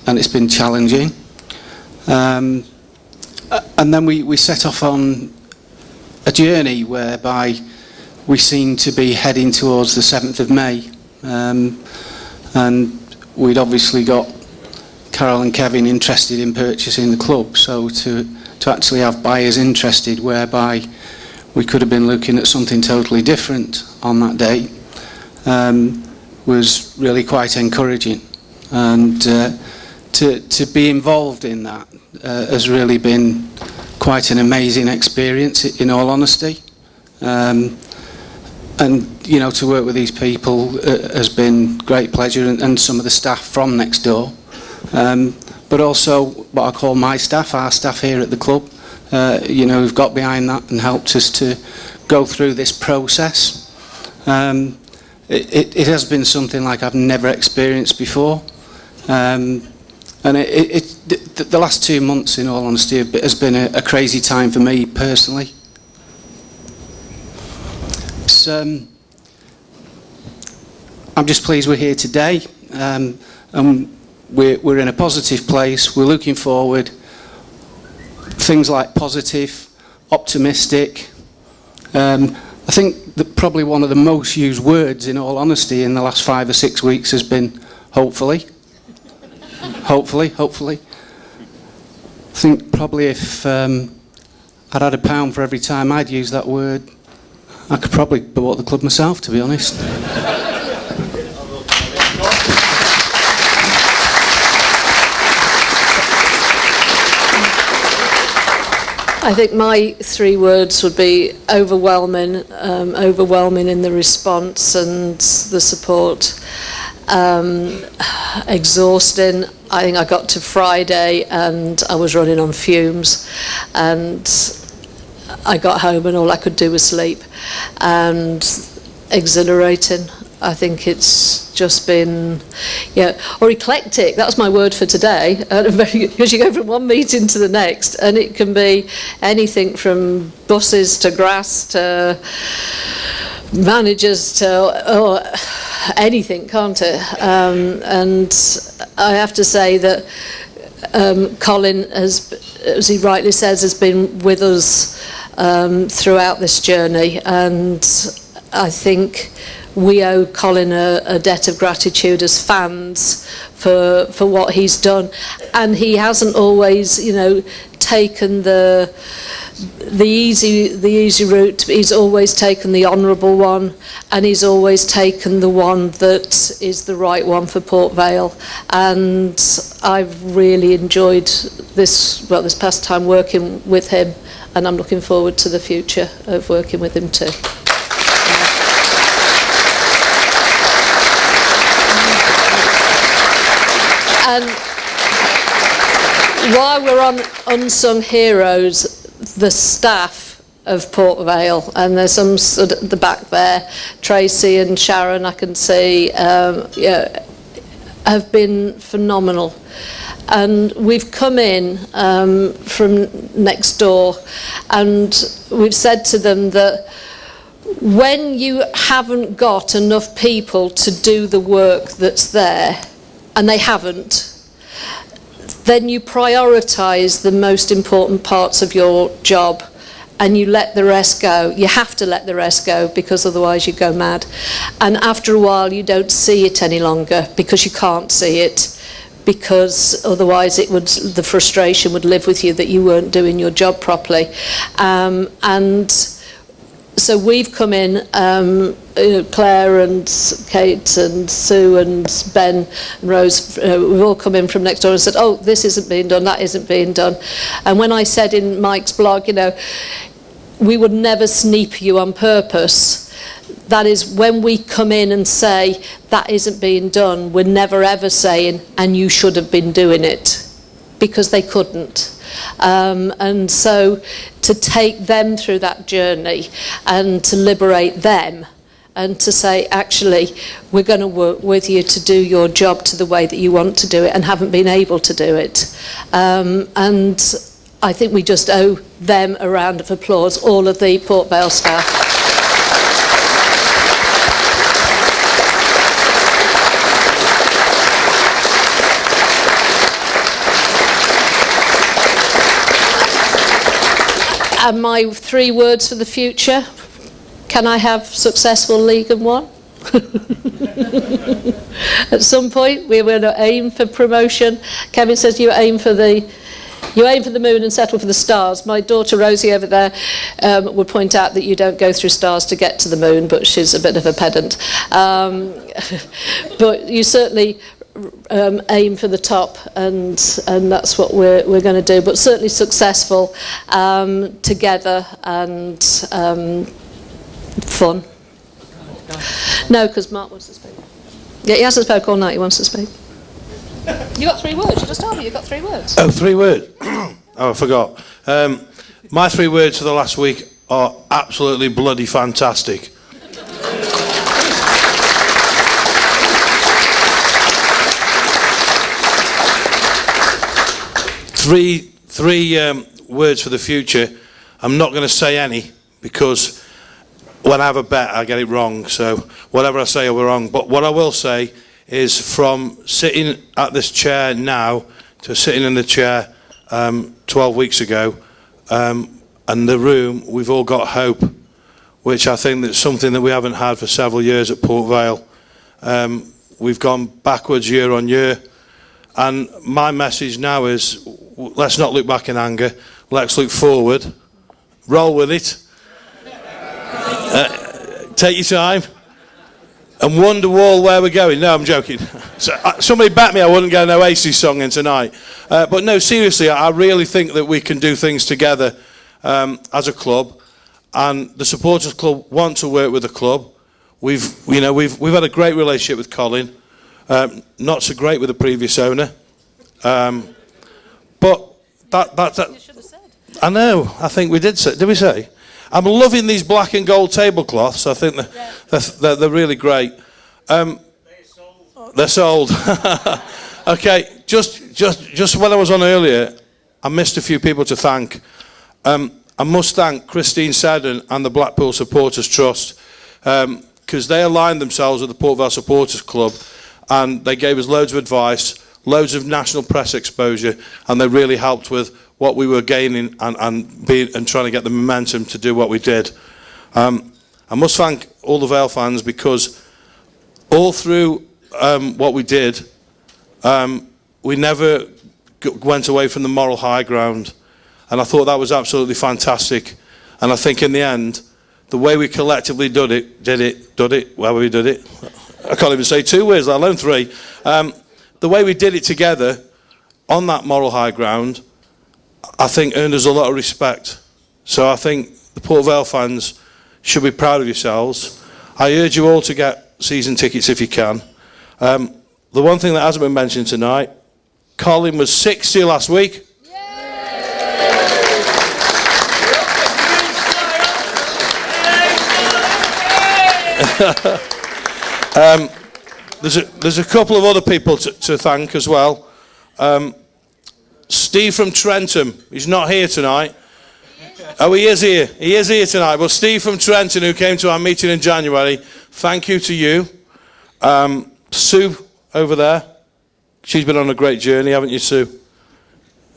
and it's been challenging. And then we set off on a journey whereby we seem to be heading towards the 7th of May. And we'd obviously got Carol and Kevin interested in purchasing the club, so to actually have buyers interested whereby we could have been looking at something totally different on that day was really quite encouraging. And to be involved in that has really been quite an amazing experience, in all honesty. And to work with these people has been great pleasure, and some of the staff from next door, but also what I call my staff, our staff here at the club, who've got behind that and helped us to go through this process. It has been something like I've never experienced before, and the last 2 months, in all honesty, has been a crazy time for me personally. I'm just pleased we're here today, and we're in a positive place. We're looking forward. Things like positive, optimistic. I think that probably one of the most used words, in all honesty, in the last 5 or 6 weeks has been hopefully. Hopefully. I think probably if I'd had £1 for every time I'd used that word, I could probably bought the club myself, to be honest. I think my 3 words would be overwhelming, overwhelming in the response and the support. Exhausting. I think I got to Friday and I was running on fumes, and I got home and all I could do was sleep. And exhilarating. I think it's just been, or eclectic. That's my word for today. Because you go from one meeting to the next, and it can be anything from buses to grass to managers to anything, can't it? And I have to say that Colin has, as he rightly says, has been with us throughout this journey, and I think we owe Colin a debt of gratitude as fans for what he's done. And he hasn't always, taken the easy route. He's always taken the honourable one, and he's always taken the one that is the right one for Port Vale. And I've really enjoyed this past time working with him, and I'm looking forward to the future of working with him too. And while we're on unsung heroes, the staff of Port Vale, and there's some stood at the back there, Tracy and Sharon, I can see, have been phenomenal. And we've come in from next door, and we've said to them that when you haven't got enough people to do the work that's there, and they haven't, then you prioritise the most important parts of your job and you let the rest go. You have to let the rest go, because otherwise you go mad. And after a while you don't see it any longer, because you can't see it, because otherwise the frustration would live with you that you weren't doing your job properly. And so we've come in, Claire and Kate and Sue and Ben and Rose, we've all come in from next door and said, oh, this isn't being done, that isn't being done. And when I said in Mike's blog, we would never sneap you on purpose. That is, when we come in and say, that isn't being done, we're never ever saying, and you should have been doing it, because they couldn't. And so to take them through that journey and to liberate them and to say, actually, we're going to work with you to do your job to the way that you want to do it and haven't been able to do it. And I think we just owe them a round of applause, all of the Port Vale staff. And my 3 words for the future: can I have successful League and 1? At some point we're going to aim for promotion. Kevin says you aim for the moon and settle for the stars. My daughter Rosie over there would point out that you don't go through stars to get to the moon, but she's a bit of a pedant. But you certainly aim for the top, and that's what we're going to do. But certainly successful together and fun. No, because Mark wants to speak. Yeah, he hasn't spoke all night. He wants to speak. You got 3 words. You just told me you got 3 words. Oh, 3 words. Oh, I forgot. My 3 words for the last week are absolutely bloody fantastic. Three words for the future. I'm not going to say any, because when I have a bet I get it wrong, so whatever I say will be wrong. But what I will say is, from sitting at this chair now to sitting in the chair 12 weeks ago, and the room, we've all got hope, which I think that's something that we haven't had for several years at Port Vale. We've gone backwards year on year, and my message now is, let's not look back in anger, let's look forward, roll with it, take your time, and wonder all where we're going. No, I'm joking. So, somebody bet me I wouldn't get an Oasis song in tonight. But no, seriously, I really think that we can do things together as a club, and the supporters club want to work with the club. We've had a great relationship with Colin, not so great with the previous owner, but that you should have said. I know. I think we did say. Did we say? I'm loving these black and gold tablecloths. I think they're really great. They're sold. Okay, just when I was on earlier, I missed a few people to thank. I must thank Christine Seddon and the Blackpool Supporters Trust, because they aligned themselves with the Port Vale Supporters Club, and they gave us loads of advice, loads of national press exposure, and they really helped with what we were gaining and trying to get the momentum to do what we did. I must thank all the Vale fans, because all through what we did, we never went away from the moral high ground, and I thought that was absolutely fantastic. And I think in the end, the way we collectively did it, where we did it, I can't even say 2 words, let alone 3. The way we did it together on that moral high ground, I think earned us a lot of respect. So I think the Port Vale fans should be proud of yourselves. I urge you all to get season tickets if you can. The one thing that hasn't been mentioned tonight, Colin was 60 last week. There's a couple of other people to thank as well. Steve from Trentham, he's not here tonight. Oh, he is here. He is here tonight. Well, Steve from Trentham, who came to our meeting in January, thank you to you. Sue over there, she's been on a great journey, haven't you, Sue?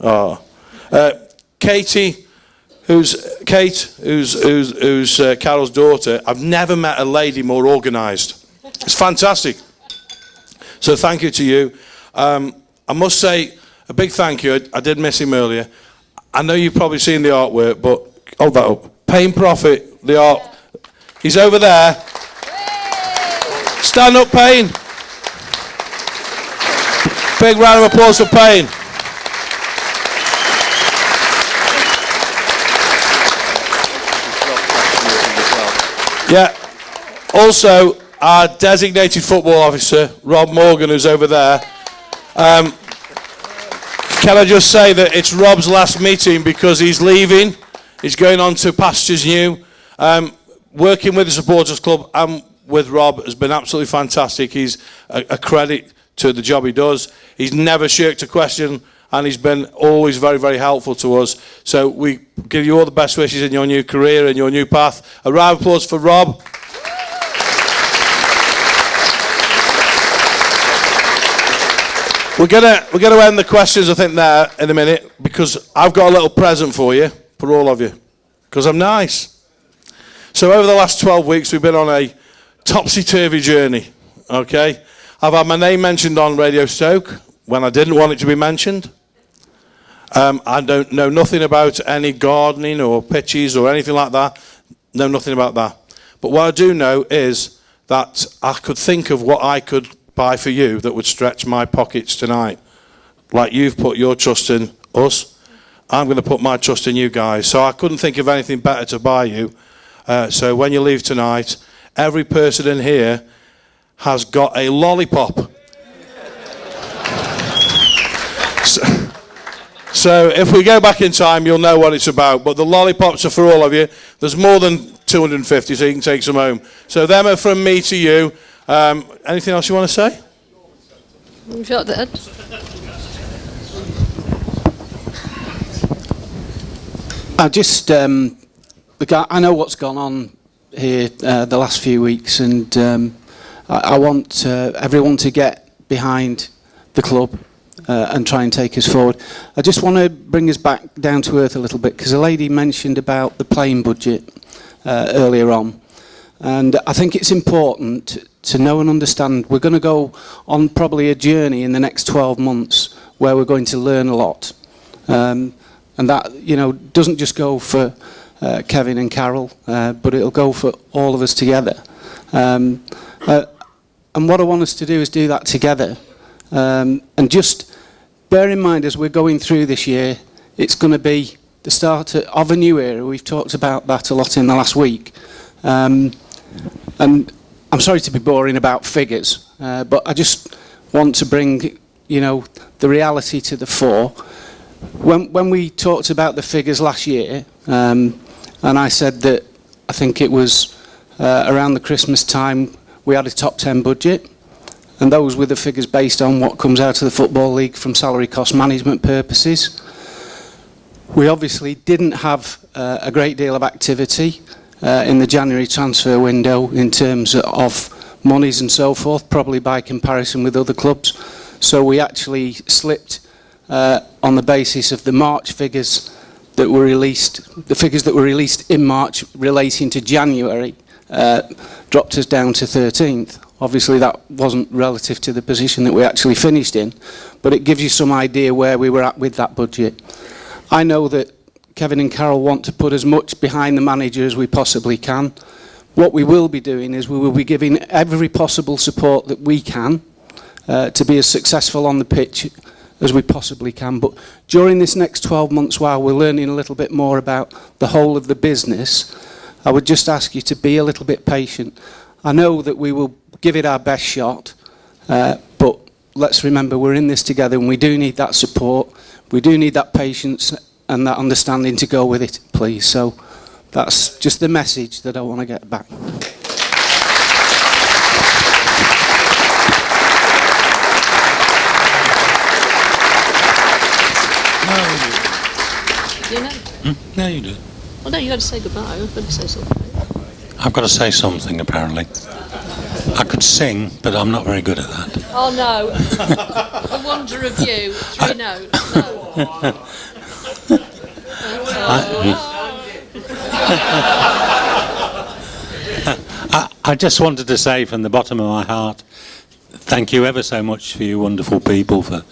Oh. Katie, who's Carol's daughter. I've never met a lady more organised. It's fantastic. So thank you to you. I must say a big thank you. I did miss him earlier. I know you've probably seen the artwork, but hold that up. Payne Profit, the art. He's over there. Stand up, Payne. Big round of applause for Payne. Yeah. Also, our designated football officer, Rob Morgan, who's over there. Can I just say that it's Rob's last meeting because he's leaving. He's going on to pastures new. Working with the Supporters Club and with Rob has been absolutely fantastic. He's a credit to the job he does. He's never shirked a question, and he's been always very, very helpful to us. So we give you all the best wishes in your new career and your new path. A round of applause for Rob. We're gonna end the questions, I think, there in a minute, because I've got a little present for you, for all of you, because I'm nice. So over the last 12 weeks, we've been on a topsy-turvy journey, okay? I've had my name mentioned on Radio Stoke when I didn't want it to be mentioned. I don't know nothing about any gardening or pitches or anything like that. Know nothing about that. But what I do know is that I could think of what I could buy for you that would stretch my pockets tonight. Like you've put your trust in us, I'm going to put my trust in you guys. So I couldn't think of anything better to buy you. So when you leave tonight, every person in here has got a lollipop. So if we go back in time, you'll know what it's about. But the lollipops are for all of you. There's more than 250, so you can take some home. So them are from me to you. Anything else you want to say? Shut that. I know what's gone on here the last few weeks, and I want everyone to get behind the club and try and take us forward. I just want to bring us back down to earth a little bit, because a lady mentioned about the playing budget earlier on, and I think it's important to know and understand we're going to go on probably a journey in the next 12 months where we're going to learn a lot, and that, you know, doesn't just go for Kevin and Carol, but it'll go for all of us together. And what I want us to do is do that together. And just bear in mind, as we're going through this year, it's going to be the start of a new era. We've talked about that a lot in the last week. And I'm sorry to be boring about figures, but I just want to bring, you know, the reality to the fore. When we talked about the figures last year, and I said that I think it was around the Christmas time we had a top 10 budget, and those were the figures based on what comes out of the Football League from salary cost management purposes. We obviously didn't have a great deal of activity in the January transfer window in terms of monies and so forth, probably by comparison with other clubs. So we actually slipped on the basis of the March figures that were released, the figures that were released in March relating to January, dropped us down to 13th. Obviously that wasn't relative to the position that we actually finished in, but it gives you some idea where we were at with that budget. I know that Kevin and Carol want to put as much behind the manager as we possibly can. What we will be doing is we will be giving every possible support that we can to be as successful on the pitch as we possibly can. But during this next 12 months, while we're learning a little bit more about the whole of the business, I would just ask you to be a little bit patient. I know that we will give it our best shot, but let's remember we're in this together, and we do need that support. We do need that patience and that understanding to go with it, please. So that's just the message that I want to get back. You know? No, you do. Well, no, you got to say goodbye. I've got to say something. I've got to say something, apparently. I could sing, but I'm not very good at that. Oh, no. The wonder of you. 3 notes. No. I just wanted to say from the bottom of my heart, thank you ever so much for you wonderful people for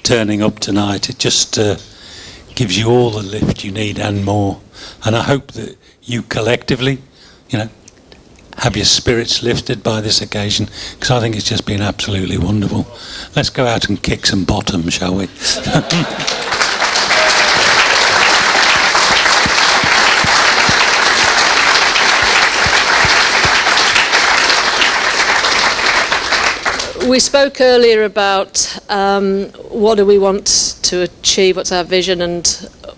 turning up tonight. It just gives you all the lift you need and more. And I hope that you collectively, you know, have your spirits lifted by this occasion, because I think it's just been absolutely wonderful. Let's go out and kick some bottom, shall we? We spoke earlier about what do we want to achieve, what's our vision, and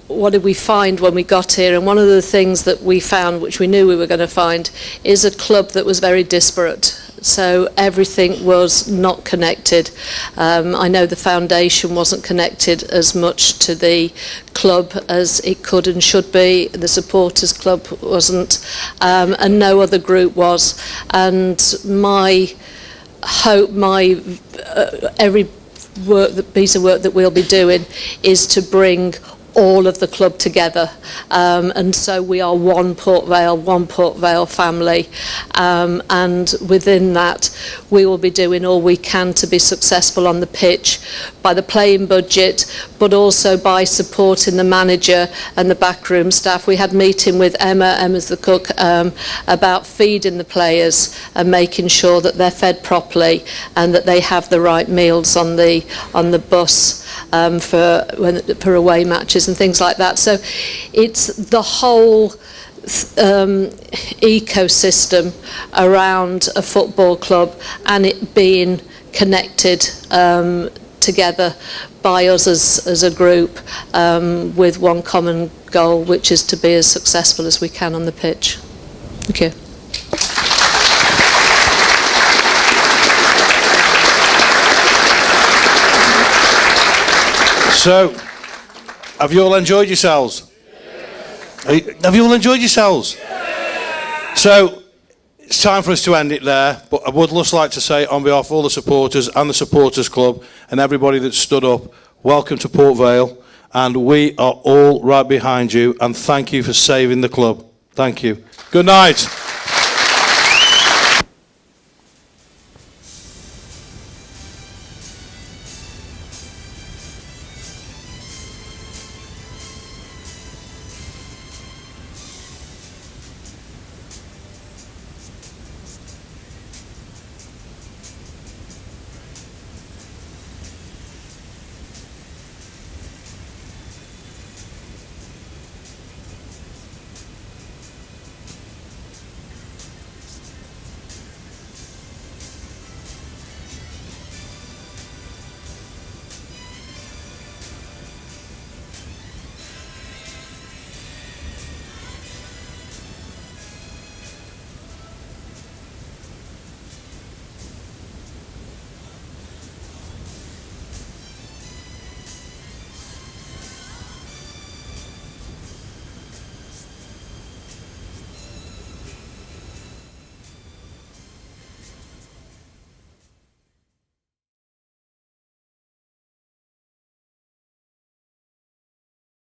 what did we find when we got here. And one of the things that we found, which we knew we were going to find, is a club that was very disparate. So everything was not connected. I know the foundation wasn't connected as much to the club as it could and should be. The supporters club wasn't, and no other group was. And my hope, every piece of work that we'll be doing is to bring all of the club together, and so we are one Port Vale family, and within that we will be doing all we can to be successful on the pitch by the playing budget, but also by supporting the manager and the backroom staff. We had a meeting with Emma's the cook, about feeding the players and making sure that they're fed properly and that they have the right meals on the bus for away matches and things like that. So it's the whole ecosystem around a football club, and it being connected together by us as a group, with one common goal, which is to be as successful as we can on the pitch. Thank you. So, have you all enjoyed yourselves? Have you all enjoyed yourselves? So, it's time for us to end it there, but I would just like to say on behalf of all the supporters and the supporters club and everybody that stood up, welcome to Port Vale, and we are all right behind you, and thank you for saving the club. Thank you. Good night.